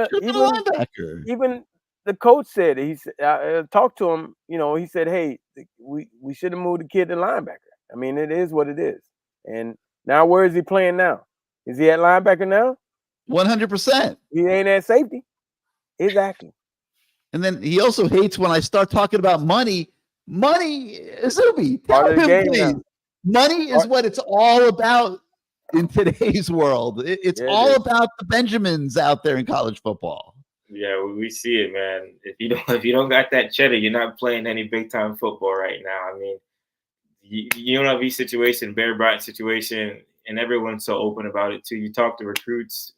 the coach said it. He said, I talked to him. He said, "Hey, we should have moved the kid to linebacker." I mean, it is what it is. And now, where is he playing now? Is he at linebacker now? 100%. He ain't at safety. Exactly. And then he also hates when I start talking about money. Money, Izubee, tell him, please. Money is what it's all about in today's world. It's all about the Benjamins out there in college football. Yeah, we see it, man. If you don't got that cheddar, you're not playing any big time football right now. I mean, UNLV situation, Bear Bryant situation, and everyone's so open about it too. You talk to recruits,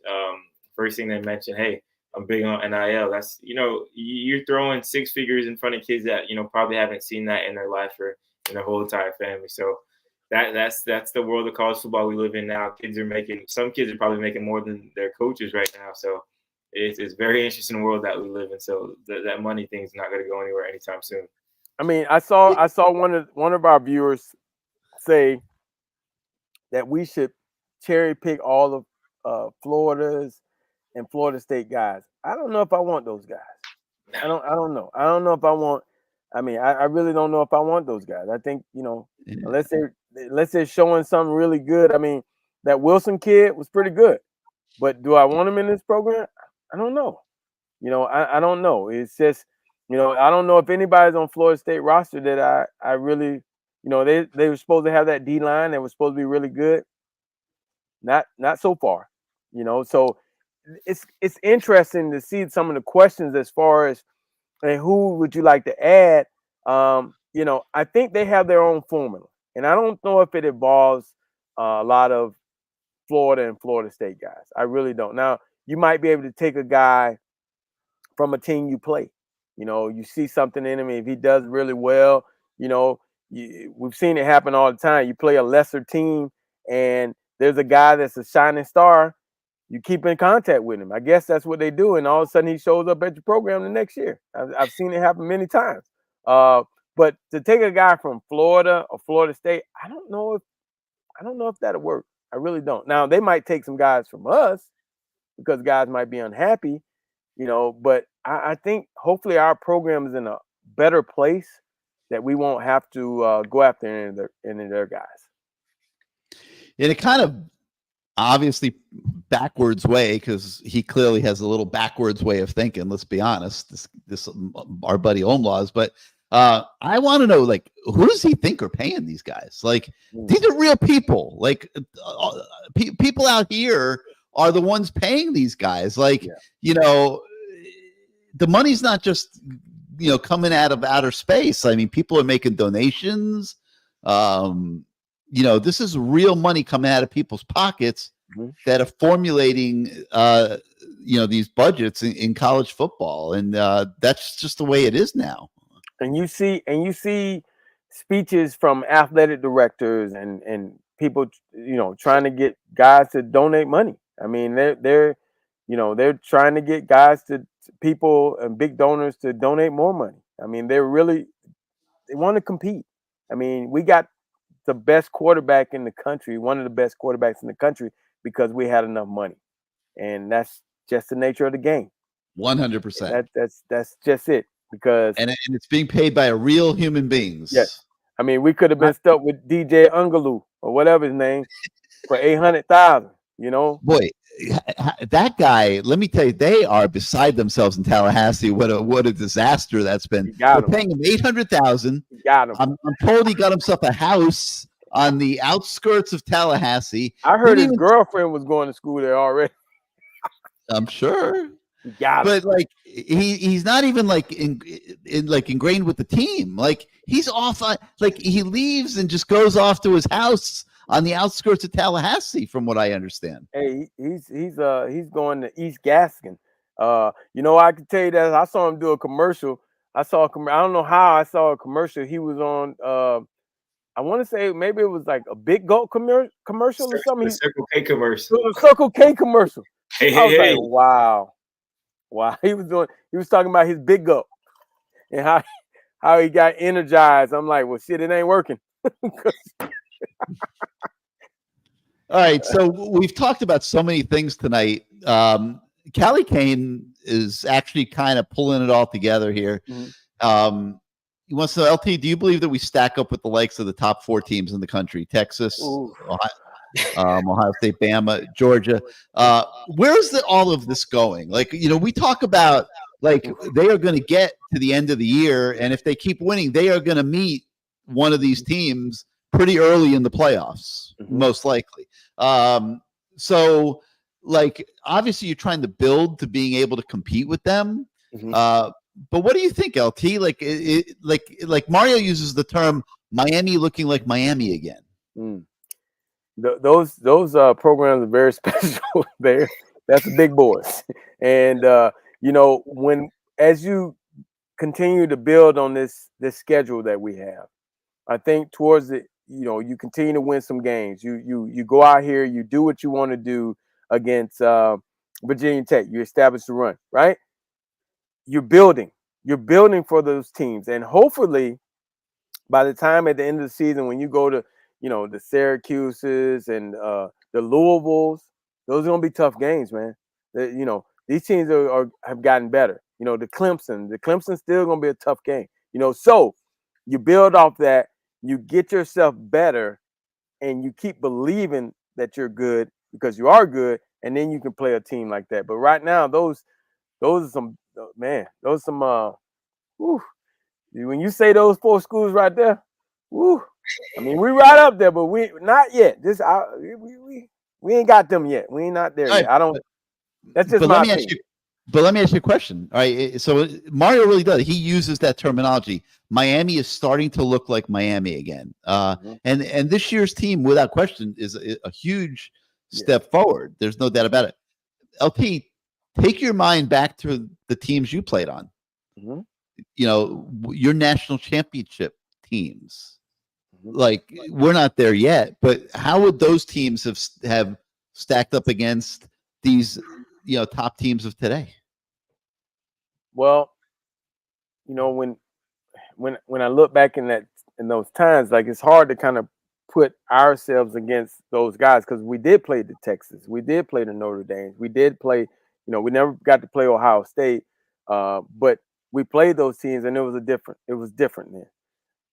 first thing they mention, hey, I'm big on NIL. That's you're throwing six figures in front of kids that probably haven't seen that in their life or in their whole entire family. So that's the world of college football we live in now. Some kids are probably making more than their coaches right now. So it's very interesting world that we live in. So that money thing is not going to go anywhere anytime soon. I mean, I saw one of our viewers say that we should cherry pick all of Florida's and Florida State guys. I don't know if I want those guys. I don't know. I don't know if I want. I mean, I really don't know if I want those guys. I think unless they're showing something really good. I mean, that Wilson kid was pretty good, but do I want him in this program? I don't know. I don't know. It's just I don't know if anybody's on Florida State roster that I really they were supposed to have that D line that was supposed to be really good. Not so far. So it's interesting to see some of the questions as far as who would you like to add. I think they have their own formula, and I don't know if it involves a lot of Florida and Florida State guys. I really don't. Now you might be able to take a guy from a team you play. You see something in him. If he does really well, we've seen it happen all the time. You play a lesser team, and there's a guy that's a shining star. You keep in contact with him. I guess that's what they do, and all of a sudden he shows up at your program the next year. I've seen it happen many times. But to take a guy from Florida or Florida State, I don't know if that'll work. I really don't. Now they might take some guys from us because guys might be unhappy, But I think hopefully our program is in a better place that we won't have to go after any of their guys. In a kind of obviously backwards way, because he clearly has a little backwards way of thinking. Let's be honest. This our buddy Omlaws, but I want to know, like, who does he think are paying these guys? Like, these are real people. Like, people out here are the ones paying these guys. Like, the money's not just coming out of outer space. I mean, people are making donations. This is real money coming out of people's pockets that are formulating, these budgets in college football. And that's just the way it is now. And you see speeches from athletic directors and people, trying to get guys to donate money. I mean, they're trying to get guys people and big donors to donate more money. I mean, they want to compete. I mean, we got the best quarterback in the country, one of the best quarterbacks in the country, because we had enough money. And that's just the nature of the game. 100%. That's just it. Because and it's being paid by a real human beings. Yes, I mean we could have been stuck with DJ Ungaloo or whatever his name for 800,000. You know, boy, that guy. Let me tell you, they are beside themselves in Tallahassee. What a disaster that's been. We're paying him 800,000. Got him. I'm told he got himself a house on the outskirts of Tallahassee. I heard his girlfriend was going to school there already. I'm sure. But like he's not even like ingrained with the team. Like he's off on, like he leaves and just goes off to his house on the outskirts of Tallahassee, from what I understand. Hey, he's going to East Gaskin. You know, I can tell you that I saw him do a commercial. I don't know how I saw a commercial. He was on I want to say maybe it was like a Big Goat commercial or something. The Circle K commercial. The Circle K commercial. Hey, I was like, wow. He was talking about his big goat and how he got energized. I'm like, well, shit, it ain't working. All right, so we've talked about so many things tonight. Callie Kane is actually kind of pulling it all together here. Mm-hmm. He wants to know, LT, do you believe that we stack up with the likes of the top 4 teams in the country? Texas, Ohio State, Bama, Georgia. Where's all of this going? Like, you know, we talk about like they are going to get to the end of the year, and if they keep winning, they are going to meet one of these teams pretty early in the playoffs, most likely. So, like, obviously, you're trying to build to being able to compete with them. But what do you think, LT? Like, like Mario uses the term Miami looking like Miami again. Those programs are very special. That's the big boys, and you know, as you continue to build on this schedule that we have, I think towards it, you know, you continue to win some games. You go out here, you do what you want to do against Virginia Tech. You establish the run, right? You're building for those teams, and hopefully, by the time at the end of the season, when you go to, you know, the Syracuses and the Louisvilles, those are gonna be tough games, man. You know, these teams have gotten better. You know, the Clemson's still gonna be a tough game. You know, so you build off that, you get yourself better, and you keep believing that you're good because you are good, and then you can play a team like that. But right now, those are some whew. When you say those 4 schools right there, whew, I mean, we right up there, but we not yet. We ain't got them yet. We ain't not there yet. I don't. That's just my opinion. But let me ask you a question. All right, so Mario really does. He uses that terminology. Miami is starting to look like Miami again, and this year's team, without question, is a huge step forward. There's no doubt about it. LP, take your mind back to the teams you played on. You know, your national championship teams. Like, we're not there yet, but how would those teams have stacked up against these, you know, top teams of today? Well, you know, when I look back in those times, like, it's hard to kind of put ourselves against those guys because we did play the Texas, we did play the Notre Dame, we did play, you know, we never got to play Ohio State, but we played those teams, and it was different then.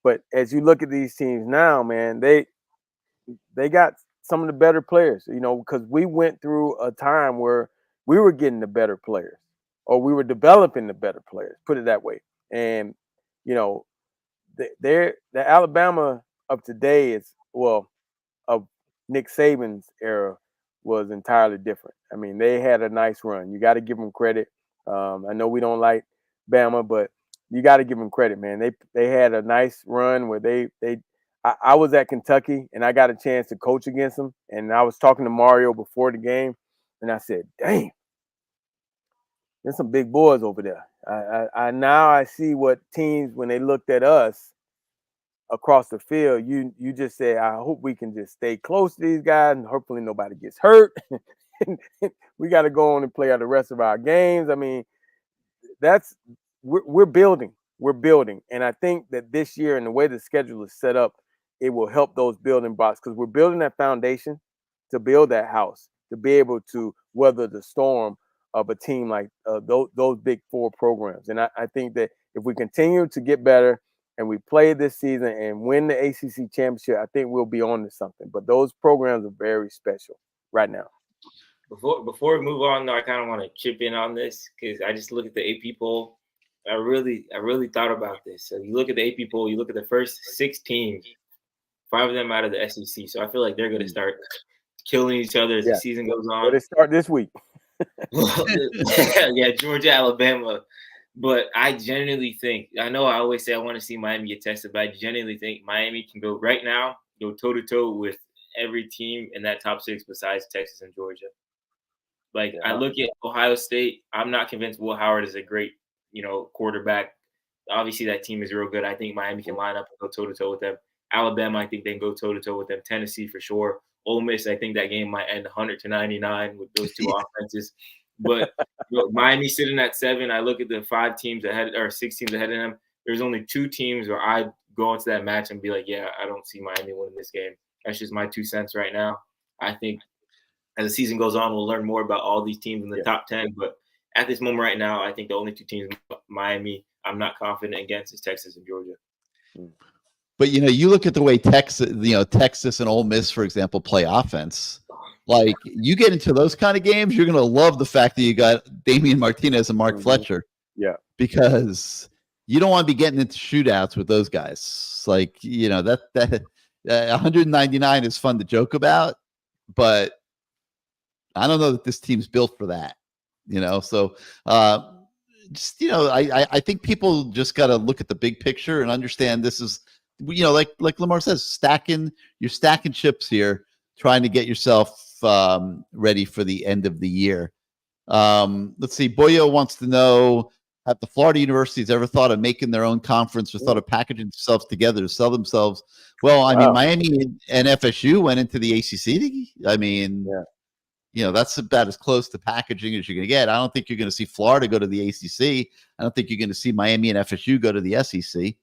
But as you look at these teams now, man, they got some of the better players, you know, because we went through a time where we were getting the better players, or we were developing the better players, put it that way. And, you know, the Alabama of today of Nick Saban's era was entirely different. I mean, they had a nice run. You got to give them credit. I know we don't like Bama, but you got to give them credit, man. They had a nice run where I was at Kentucky, and I got a chance to coach against them. And I was talking to Mario before the game, and I said, "Damn, there's some big boys over there." I now see what teams, when they looked at us across the field, you just said, "I hope we can just stay close to these guys, and hopefully nobody gets hurt." We got to go on and play out the rest of our games. I mean, we're building, and I think that this year, and the way the schedule is set up, it will help those building blocks because we're building that foundation to build that house to be able to weather the storm of a team like those big four programs. And I think that if we continue to get better and we play this season and win the ACC championship, I think we'll be on to something. But those programs are very special right now. Before we move on, though, I kind of want to chip in on this because I just look at the AP poll. I really thought about this. So you look at the AP poll, you look at the first 6 teams, 5 of them out of the SEC. So I feel like they're going to start killing each other as the season goes on. Well, they start this week. Yeah, Georgia, Alabama. But I genuinely think, I know I always say I want to see Miami get tested, but I genuinely think Miami can go right now, go toe-to-toe with every team in that top 6 besides Texas and Georgia. Like, I look at Ohio State, I'm not convinced Will Howard is a great, quarterback. Obviously, that team is real good. I think Miami can line up and go toe-to-toe with them. Alabama, I think they can go toe-to-toe with them. Tennessee, for sure. Ole Miss, I think that game might end 100-99 with those 2 offenses. But Miami sitting at 7. I look at the 5 teams ahead or 6 teams ahead of them. There's only 2 teams where I go into that match and be like, yeah, I don't see Miami winning this game. That's just my 2 cents right now. I think as the season goes on, we'll learn more about all these teams in the top 10. But at this moment right now, I think the only 2 teams Miami I'm not confident against is Texas and Georgia. But, you look at the way Texas and Ole Miss, for example, play offense. Like, you get into those kind of games, you're going to love the fact that you got Damian Martinez and Mark Fletcher. Yeah. Because you don't want to be getting into shootouts with those guys. Like, that 199 is fun to joke about, but I don't know that this team's built for that, So, I think people just got to look at the big picture and understand this is, like Lamar says, you're stacking chips here, trying to get yourself ready for the end of the year. Let's see. Boyo wants to know, have the Florida universities ever thought of making their own conference or thought of packaging themselves together to sell themselves? Well, I mean, Miami and FSU went into the ACC. I mean, that's about as close to packaging as you're going to get. I don't think you're going to see Florida go to the ACC. I don't think you're going to see Miami and FSU go to the SEC.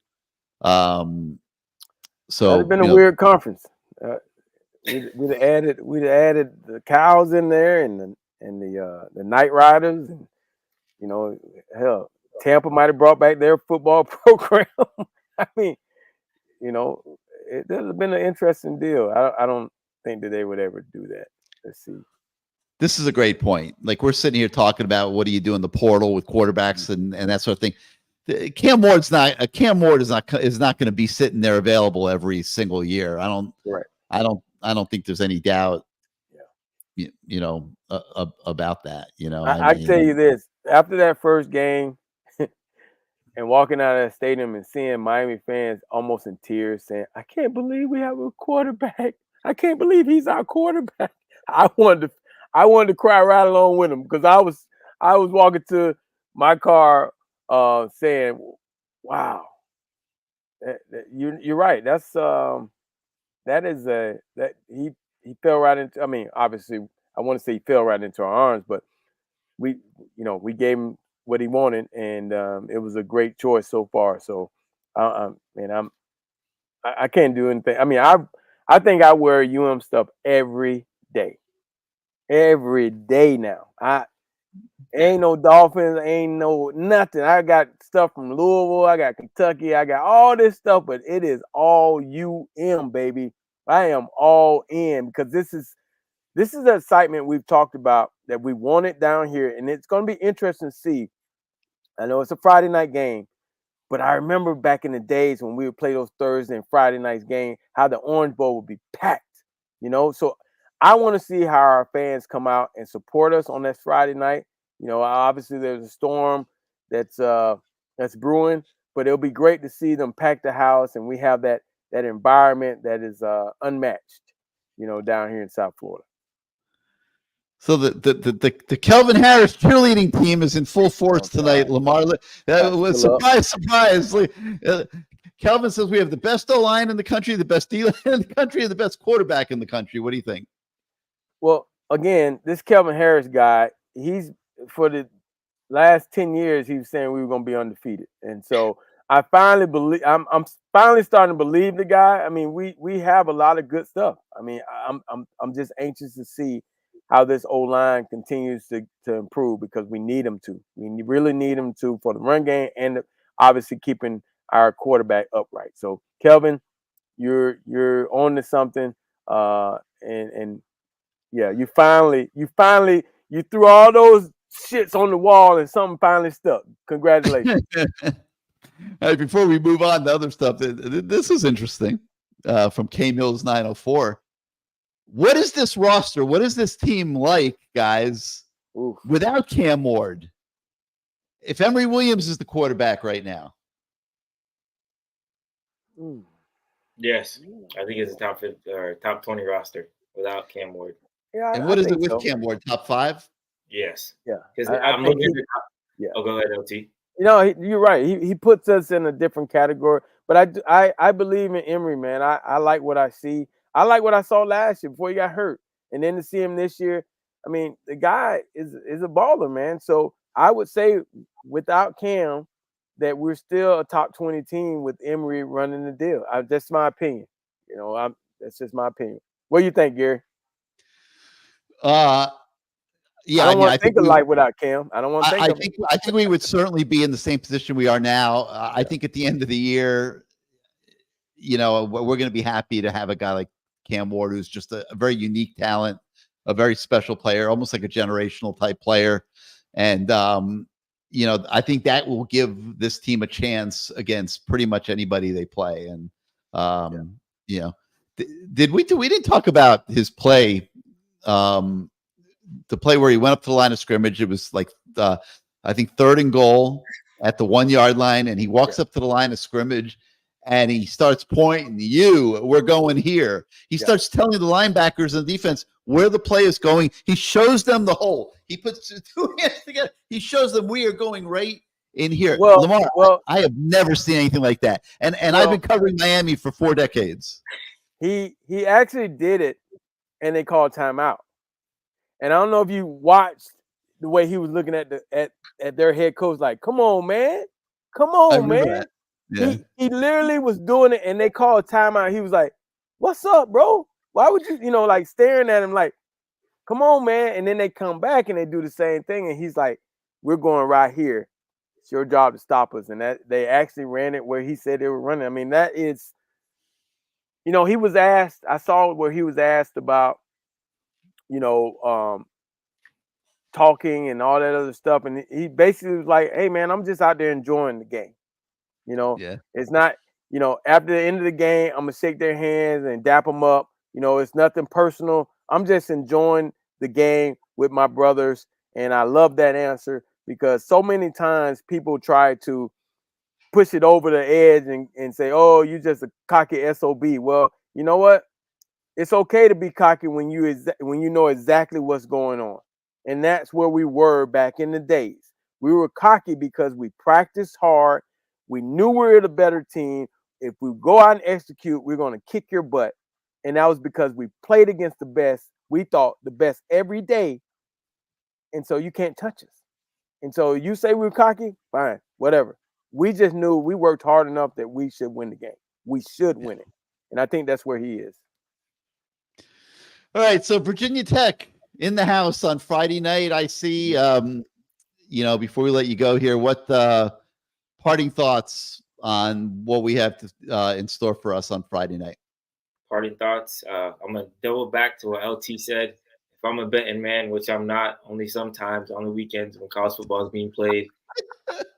So it's been a weird conference. We'd have added the Cows in there and the Knight Riders, and hell, Tampa might have brought back their football program. I mean, it would have been an interesting deal. I don't think that they would ever do that. Let's see. This is a great point. Like, we're sitting here talking about what do you do in the portal with quarterbacks and that sort of thing. Cam Ward is not going to be sitting there available every single year. I don't think there's any doubt, about that. I tell you this: after that first game, and walking out of that stadium and seeing Miami fans almost in tears, saying, "I can't believe we have a quarterback. I can't believe he's our quarterback." I wanted to cry right along with him because I was walking to my car, saying, "Wow, you're right. That's that he fell right into. I mean, obviously, I want to say he fell right into our arms, but we gave him what he wanted, and it was a great choice so far. So, I can't do anything. I mean, I think I wear stuff every day now. Ain't no Dolphins, ain't no nothing. I got stuff from Louisville, I got Kentucky, I got all this stuff, but it is all baby. I am all in because this is the excitement we've talked about that we wanted down here, and it's going to be interesting to see. I know it's a Friday night game, but I remember back in the days when we would play those Thursday and Friday nights game, how the Orange Bowl would be packed, So I want to see how our fans come out and support us on that Friday night. Obviously there's a storm that's brewing, but it'll be great to see them pack the house and we have that environment that is unmatched, down here in South Florida. So the Kelvin Harris cheerleading team is in full force tonight, Lamar. Surprise. Kelvin says we have the best O-line in the country, the best D-line in the country, and the best quarterback in the country. What do you think? Well, again, this Kelvin Harris guy, he's for the last 10 years, he was saying we were going to be undefeated. And so I finally believe, I'm finally starting to believe the guy. I mean, we have a lot of good stuff. I mean, I'm just anxious to see how this O-line continues to improve, because we need them to. We really need them to for the run game and obviously keeping our quarterback upright. So, Kelvin, you're on to something. And yeah, you threw all those shits on the wall and something finally stuck. Congratulations. All right, before we move on to other stuff, this is interesting from K Mills 904. What is this roster? What is this team like, guys, without Cam Ward? If Emory Williams is the quarterback right now. Yes, I think it's a top 50 or top 20 roster without Cam Ward. Yeah, and what is it with Cam Ward? Top 5? Yes. Yeah, because I'm looking at the top. Yeah. Oh, go ahead, LT. You're right. He puts us in a different category. But I believe in Emory, man. I like what I see. I like what I saw last year before he got hurt, and then to see him this year. I mean, the guy is a baller, man. So I would say without Cam, that we're still a top 20 team with Emory running the deal. That's my opinion. That's just my opinion. What do you think, Gary? Yeah, I don't want to think of life without Cam. I don't want to think of it. I think we would certainly be in the same position we are now. I think at the end of the year, we're going to be happy to have a guy like Cam Ward, who's just a very unique talent, a very special player, almost like a generational type player. And, I think that will give this team a chance against pretty much anybody they play. And, we didn't talk about his play. The play where he went up to the line of scrimmage, it was like I think 3rd and goal at the 1-yard line, and he walks up to the line of scrimmage and he starts pointing, we're going here. He starts telling the linebackers and defense where the play is going. He shows them the hole. He puts 2 hands together. He shows them we are going right in here. Lamar, I have never seen anything like that. And I've been covering Miami for 4 decades. He actually did it, and they called timeout. And I don't know if you watched the way he was looking at their head coach, like, come on, man. Come on, man. Yeah. He literally was doing it, and they called timeout. He was like, what's up, bro? Why would you, like staring at him like, come on, man. And then they come back and they do the same thing. And he's like, we're going right here. It's your job to stop us. And that they actually ran it where he said they were running. I mean, that is, he was asked, I saw where he was asked about, talking and all that other stuff. And he basically was like, hey, man, I'm just out there enjoying the game. It's not, after the end of the game, I'm going to shake their hands and dap them up. It's nothing personal. I'm just enjoying the game with my brothers. And I love that answer, because so many times people try to push it over the edge and say, oh, you're just a cocky SOB. Well, you know what? It's okay to be cocky when you know exactly what's going on. And that's where we were back in the days. We were cocky because we practiced hard. We knew we were the better team. If we go out and execute, we're going to kick your butt. And that was because we played against the best. We thought the best every day. And so you can't touch us. And so you say we're cocky, fine, whatever. We just knew we worked hard enough that we should win the game. We should win it. And I think that's where he is. All right, so Virginia Tech in the house on Friday night. I see, before we let you go here, what parting thoughts on what we have in store for us on Friday night? Parting thoughts. I'm going to double back to what LT said. If I'm a betting man, which I'm not, only sometimes on the weekends when college football is being played,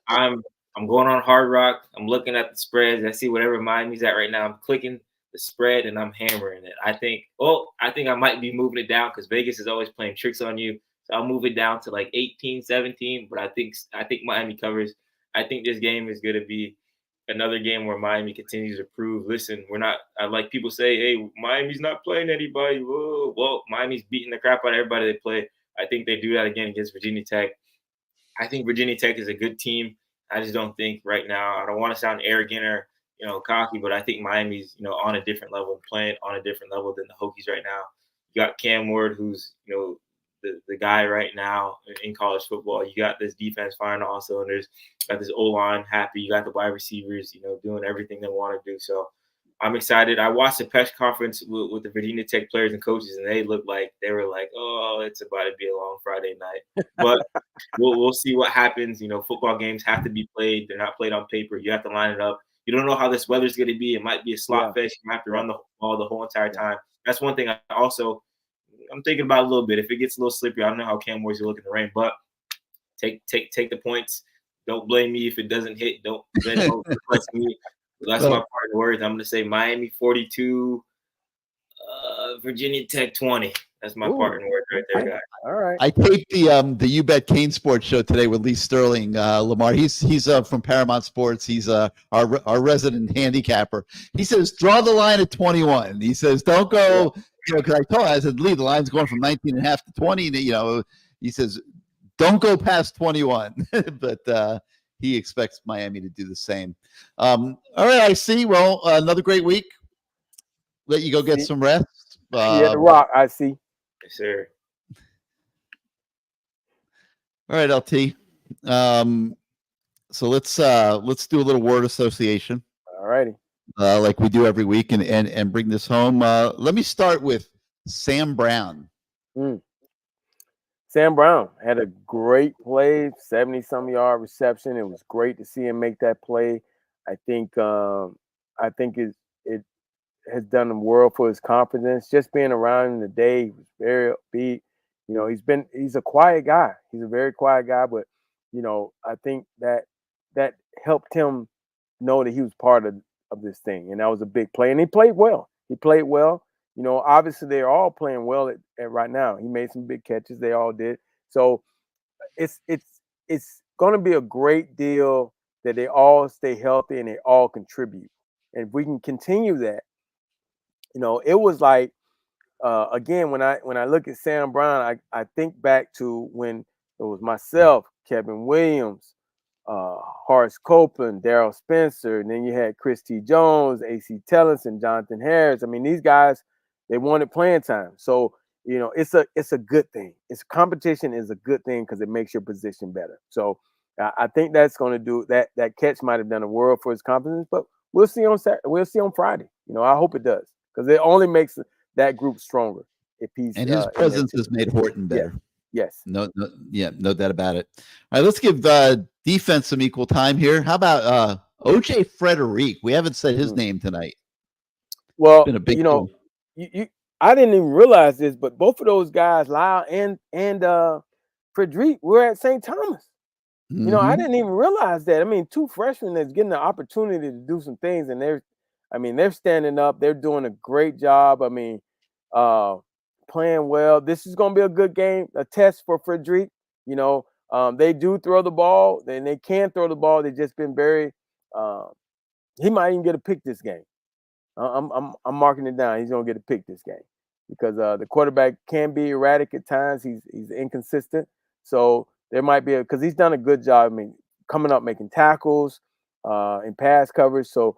I'm going on Hard Rock. I'm looking at the spreads. I see whatever Miami's at right now. I'm clicking the spread and I'm hammering it. I think I might be moving it down because Vegas is always playing tricks on you. So I'll move it down to like 18, 17. But I think Miami covers. I think this game is going to be another game where Miami continues to prove, listen, we're not like people say, hey, Miami's not playing anybody. Whoa. Well, Miami's beating the crap out of everybody they play. I think they do that again against Virginia Tech. I think Virginia Tech is a good team. I just don't think right now, I don't want to sound arrogant or cocky, but I think Miami's, on a different level, playing on a different level than the Hokies right now. You got Cam Ward, who's, the guy right now in college football. You got this defense firing on all cylinders. You got this O-line happy. You got the wide receivers, doing everything they want to do. So I'm excited. I watched the press conference with the Virginia Tech players and coaches, and they looked like they were like, "Oh, it's about to be a long Friday night." But we'll see what happens. You know, football games have to be played. They're not played on paper. You have to line it up. You don't know how this weather's going to be. It might be a slot fest. You have to run the ball the whole entire time. That's one thing I'm thinking about a little bit. If it gets a little slippery, I don't know how Cam Warriors will look in the rain, but take the points. Don't blame me if it doesn't hit. Don't reflect me. That's my part of the words. I'm going to say Miami 42, Virginia Tech 20. That's my part in the words right there, guys. All right. I taped the You Bet CaneSport show today with Lee Sterling, Lamar. He's from Paramount Sports. He's our resident handicapper. He says, draw the line at 21. He says, don't go, because I said, Lee, the line's going from 19 and a half to 20. He says, don't go past 21. But he expects Miami to do the same. All right, I see. Well, another great week. Let you go get some rest. The Rock, I see. Yes, sir. All right, LT. So let's do a little word association. All righty. Like we do every week, and bring this home. Let me start with Sam Brown. Sam Brown had a great play, 70-some yard reception. It was great to see him make that play. I think it has done the world for his confidence. Just being around him today, he was very upbeat. You know, he's a quiet guy. He's a very quiet guy, but I think that helped him know that he was part of this thing, and that was a big play. And he played well. Obviously they're all playing well at right now. He made some big catches. They all did. So it's going to be a great deal that they all stay healthy and they all contribute. And if we can continue that, it was like, again, when I look at Sam Brown, I think back to when it was myself, Kevin Williams, Horace Copeland, Darrell Spencer, and then you had Chris T. Jones, A.C. Tellinson, Jonathan Harris. I mean, these guys, they wanted playing time. So, it's a good thing. Competition is a good thing because it makes your position better. So I think that's going to do that. That catch might have done a world for his confidence, but we'll see on Saturday. We'll see on Friday. I hope it does because it only makes that group stronger if he's. And his presence has made Horton better. Yes. No doubt about it. All right, let's give defense some equal time here. How about OJ Frederique? We haven't said his name tonight. Well, it's been a big I didn't even realize this, but both of those guys, Lyle and Frederique, were at St. Thomas. Mm-hmm. I didn't even realize that. I mean, two freshmen that's getting the opportunity to do some things, and they're standing up. They're doing a great job. I mean, playing well. This is going to be a good game, a test for Frederique. They do throw the ball, and they can throw the ball. They've just been very. He might even get a pick this game. I'm marking it down. He's going to get a pick this game because the quarterback can be erratic at times. He's inconsistent. So there might be because he's done a good job. I mean, coming up, making tackles, in pass coverage. So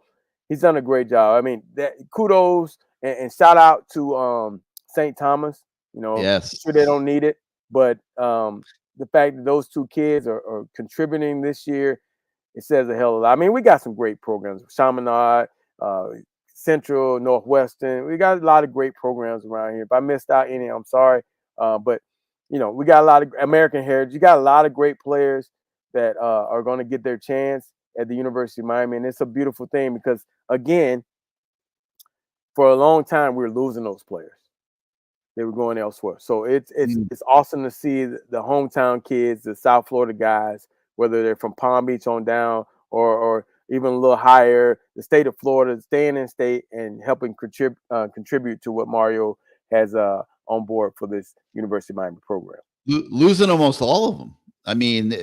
he's done a great job. I mean, kudos and shout out to St. Thomas. Yes, sure they don't need it, but the fact that those two kids are contributing this year, it says a hell of a lot. I mean, we got some great programs. Chaminade, Central, Northwestern. We got a lot of great programs around here. If I missed out any, I'm sorry. But we got a lot of American Heritage. You got a lot of great players that are going to get their chance at the University of Miami. And it's a beautiful thing because, again, for a long time, we were losing those players. They were going elsewhere. So it's awesome to see the hometown kids, the South Florida guys, whether they're from Palm Beach on down or even a little higher, the state of Florida, staying in state and helping contribute to what Mario has on board for this University of Miami program. Losing almost all of them. I mean,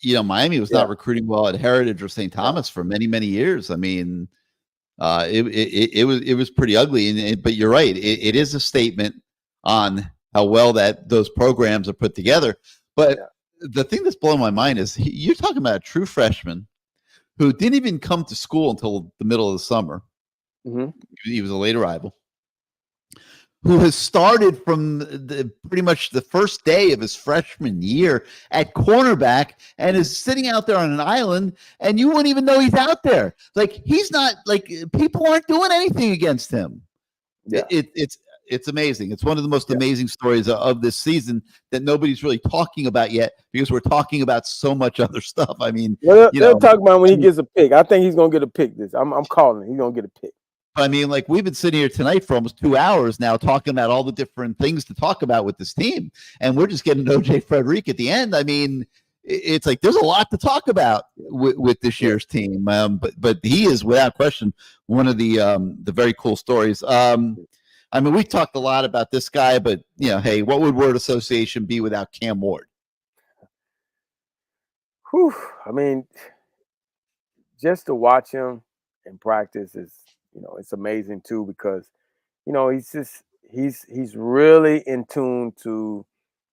Miami was not recruiting well at Heritage or St. Thomas for many, many years. I mean, it was pretty ugly. But you're right. It is a statement on how well that those programs are put together. But the thing that's blowing my mind is you're talking about a true freshman who didn't even come to school until the middle of the summer. Mm-hmm. He was a late arrival. who has started from pretty much the first day of his freshman year at cornerback and is sitting out there on an island, and you wouldn't even know he's out there. Like, he's not, like, people aren't doing anything against him. Yeah. It's amazing. It's one of the most amazing stories of this season that nobody's really talking about yet, because we're talking about so much other stuff. I mean, they'll talk about when he gets a pick. I think he's gonna get a pick. I'm calling it. He's gonna get a pick. I mean, like, we've been sitting here tonight for almost 2 hours now talking about all the different things to talk about with this team, and we're just getting OJ Frederick at the end. I mean, it's like there's a lot to talk about with this year's team, but he is without question one of the very cool stories. I mean, we talked a lot about this guy, but hey, what would word association be without Cam Ward? Whew. I mean, just to watch him in practice is, it's amazing too, because he's really in tune to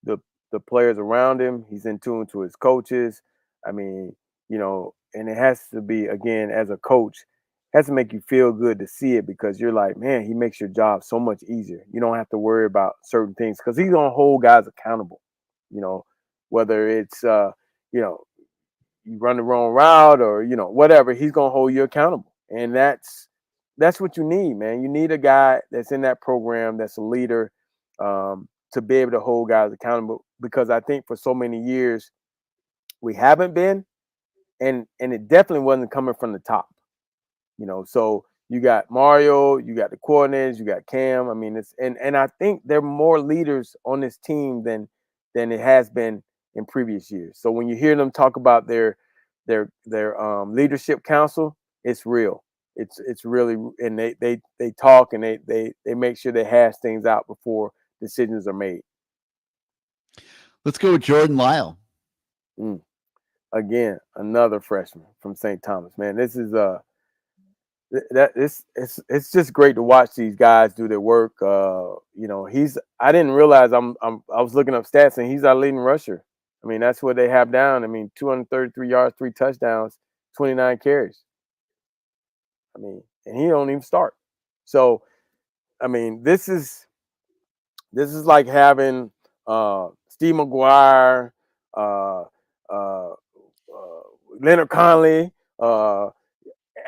the players around him. He's in tune to his coaches. I mean, and it has to be, again, as a coach, has to make you feel good to see it, because you're like, man, he makes your job so much easier. You don't have to worry about certain things, because he's gonna hold guys accountable. Whether it's you run the wrong route or whatever, he's gonna hold you accountable, and that's what you need, man. You need a guy that's in that program, that's a leader, to be able to hold guys accountable, because I think for so many years we haven't been, and it definitely wasn't coming from the top. So you got Mario, you got the coordinators, you got Cam. I mean, and I think there are more leaders on this team than it has been in previous years. So when you hear them talk about their leadership council, it's real. It's really, and they talk, and they make sure they hash things out before decisions are made. Let's go with Jordan Lyle. Again, another freshman from St. Thomas. Man, this is it's just great to watch these guys do their work. I didn't realize I was looking up stats, and he's our leading rusher. I mean, that's what they have down. I mean, 233 yards, 3 touchdowns, 29 carries. I mean, and he don't even start. So, I mean, this is like having Steve McGuire, Leonard Conley,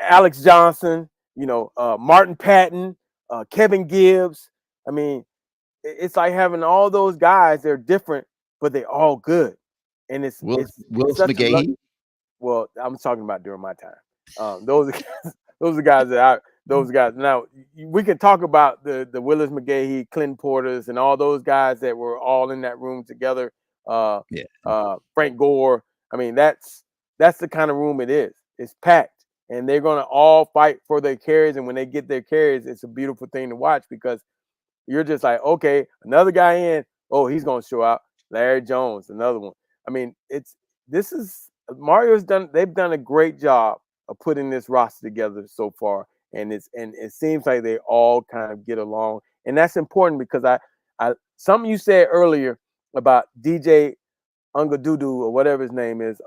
Alex Johnson, Martin Patton, Kevin Gibbs. I mean, it's like having all those guys. They're different, but they're all good. And it's Willis such a McGahee. Well, I'm talking about during my time. Those are guys those guys. Now we can talk about the Willis McGahee, Clinton Porters, and all those guys that were all in that room together. Frank Gore. I mean, that's the kind of room it is. It's packed, and they're going to all fight for their carries. And when they get their carries, it's a beautiful thing to watch, because you're just like, okay, another guy in. Oh, he's going to show out. Larry Jones, another one. I mean, Mario's done. They've done a great job of putting this roster together so far, and it seems like they all kind of get along, and that's important, because I something you said earlier about DJ Ungadudu, or whatever his name is.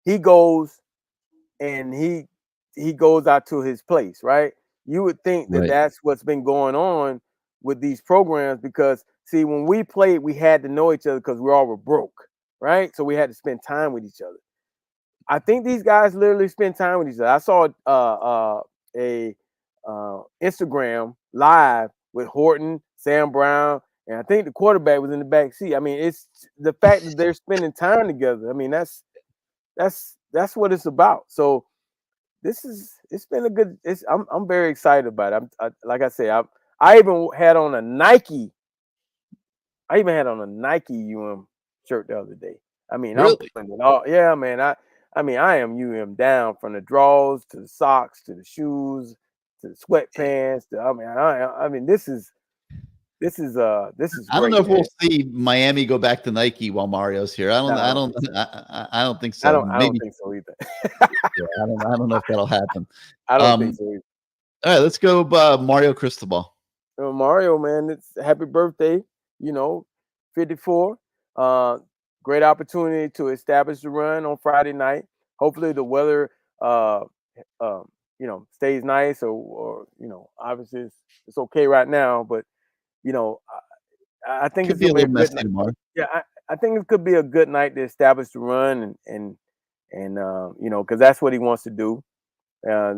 He goes and he goes out to his place, right? You would think that that's what's been going on with these programs, because see, when we played, we had to know each other because we all were broke, right? So we had to spend time with each other. I think these guys literally spend time with each other. I saw a Instagram live with Horton, Sam Brown, and I think the quarterback was in the back seat. I mean, it's the fact that they're spending time together. I mean, that's what it's about. So it's been a good. I'm very excited about it. Like I said, I even had on a Nike. I even had on a Nike UM shirt the other day. I mean, really? I'm putting it all. Yeah, man. I mean, I am UM down from the drawers to the socks to the shoes to the sweatpants. I mean, this is great. I don't know if we'll see Miami go back to Nike while Mario's here. I don't think so. I don't think so either. I don't know if that'll happen. I don't think so either. All right, let's go Mario Cristobal. Mario, man, it's happy birthday. 54. Great opportunity to establish the run on Friday night. Hopefully the weather stays nice or obviously it's okay right now, but I think Could it's be a gonna be a little good messy night. tomorrow. Yeah, I think it could be a good night to establish the run and because that's what he wants to do.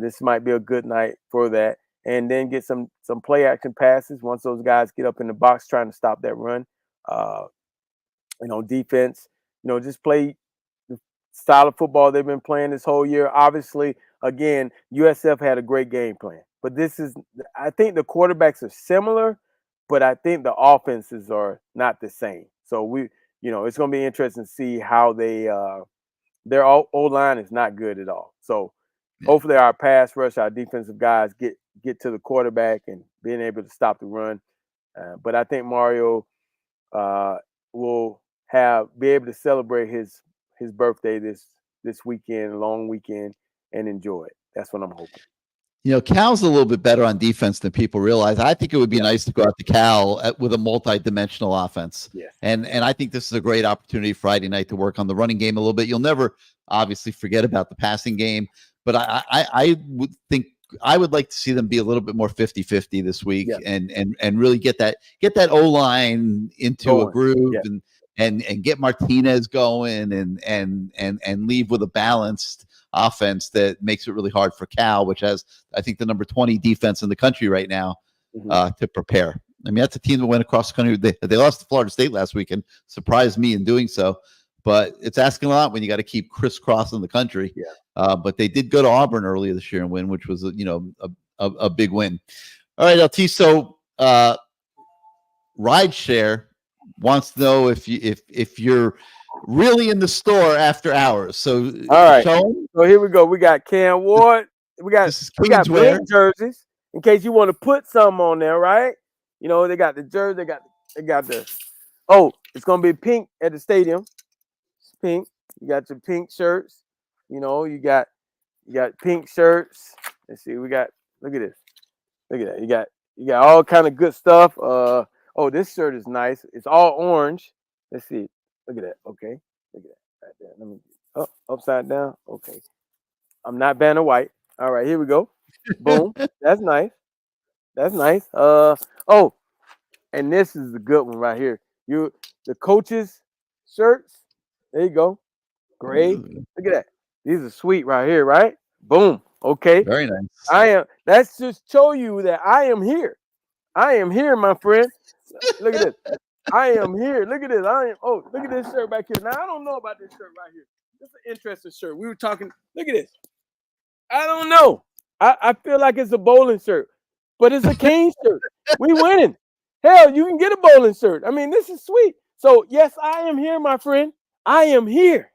This might be a good night for that, and then get some play action passes once those guys get up in the box trying to stop that run. Defense, just play the style of football they've been playing this whole year. Obviously, again, USF had a great game plan, but I think the quarterbacks are similar, but I think the offenses are not the same. So it's going to be interesting to see how their O-line is not good at all. So hopefully our pass rush, our defensive guys get to the quarterback and being able to stop the run. But I think Mario will be able to celebrate his birthday this weekend, long weekend, and enjoy it. That's what I'm hoping. Cal's a little bit better on defense than people realize. I think it would be nice to go out to Cal with a multi-dimensional offense. Yes. And I think this is a great opportunity Friday night to work on the running game a little bit. You'll never obviously forget about the passing game, but I would think I would like to see them be a little bit more 50-50 this week and really get that O-line into a groove and get Martinez going and leave with a balanced offense that makes it really hard for Cal, which has, I think, the number 20 defense in the country right now to prepare. I mean, that's a team that went across the country. They lost to Florida State last week and surprised me in doing so. But it's asking a lot when you got to keep crisscrossing the country. But they did go to Auburn earlier this year and win, which was a big win. All right, LT. So Rideshare wants to know if you're really in the store after hours. So all right. So here we go. We got Cam Ward. We got big jerseys in case you want to put some on there, right? They got the jersey. They got the. Oh, it's gonna be pink at the stadium. It's pink. You got your pink shirts. You got pink shirts. Let's see. Look at this. Look at that. You got all kind of good stuff. Oh, this shirt is nice. It's all orange. Let's see. Look at that. Okay. Look at that right there. Let me upside down. Okay. I'm not Banner White. All right, here we go. Boom. That's nice. That's nice. Oh, and this is the good one right here. The coaches' shirts. There you go. Gray. Look at that. These are sweet right here, right? Boom. Okay. Very nice. That's just show you that I am here. I am here, my friend. Look at this. I am here. Look at this. Look at this shirt back here. Now, I don't know about this shirt right here. This is an interesting shirt. We were talking. Look at this. I don't know. I feel like it's a bowling shirt, but it's a Cane shirt. We winning. Hell, you can get a bowling shirt. I mean, this is sweet. So, yes, I am here, my friend. I am here.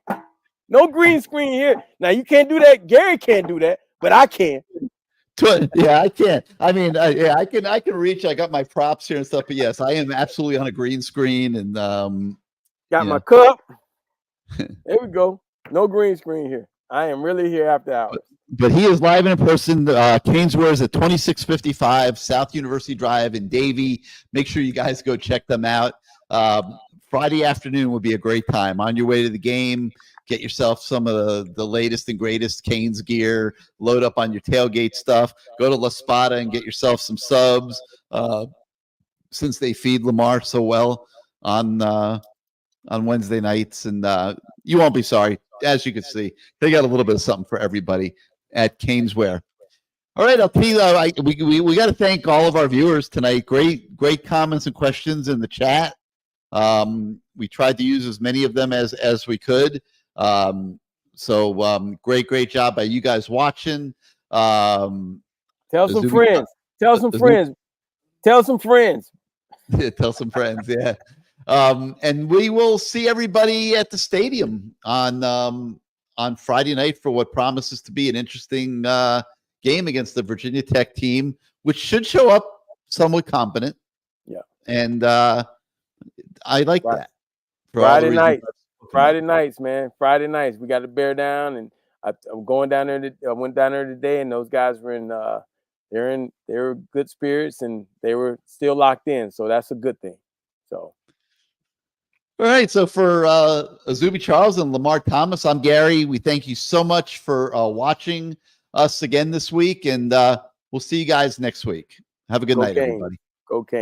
No green screen here. Now, you can't do that. Gary can't do that, but I can. Yeah, I can. I mean, I can reach. I got my props here and stuff, but yes, I am absolutely on a green screen and got my cup. There we go. No green screen here. I am really here after hours. But he is live in person. Caneswear is at 2655 South University Drive in Davie. Make sure you guys go check them out. Friday afternoon would be a great time. On your way to the game, get yourself some of the latest and greatest Canes gear, load up on your tailgate stuff, go to La Spada and get yourself some subs since they feed Lamar so well on Wednesday nights. And you won't be sorry. As you can see, they got a little bit of something for everybody at Caneswear. All right, we got to thank all of our viewers tonight. Great comments and questions in the chat. We tried to use as many of them as we could. So great job by you guys watching. Tell some friends. Tell some friends. Tell some friends. Tell some friends. Yeah. And we will see everybody at the stadium on Friday night for what promises to be an interesting game against the Virginia Tech team, which should show up somewhat competent. Yeah. And I like that. Friday nights, man. Friday nights. We got to bear down, and I'm going down there. I went down there today, and those guys were they were good spirits, and they were still locked in. So that's a good thing. So. All right. So for Izubee Charles and Lamar Thomas, I'm Gary. We thank you so much for watching. us again this week, and we'll see you guys next week. Have a good night, Canes. everybody. Go Canes.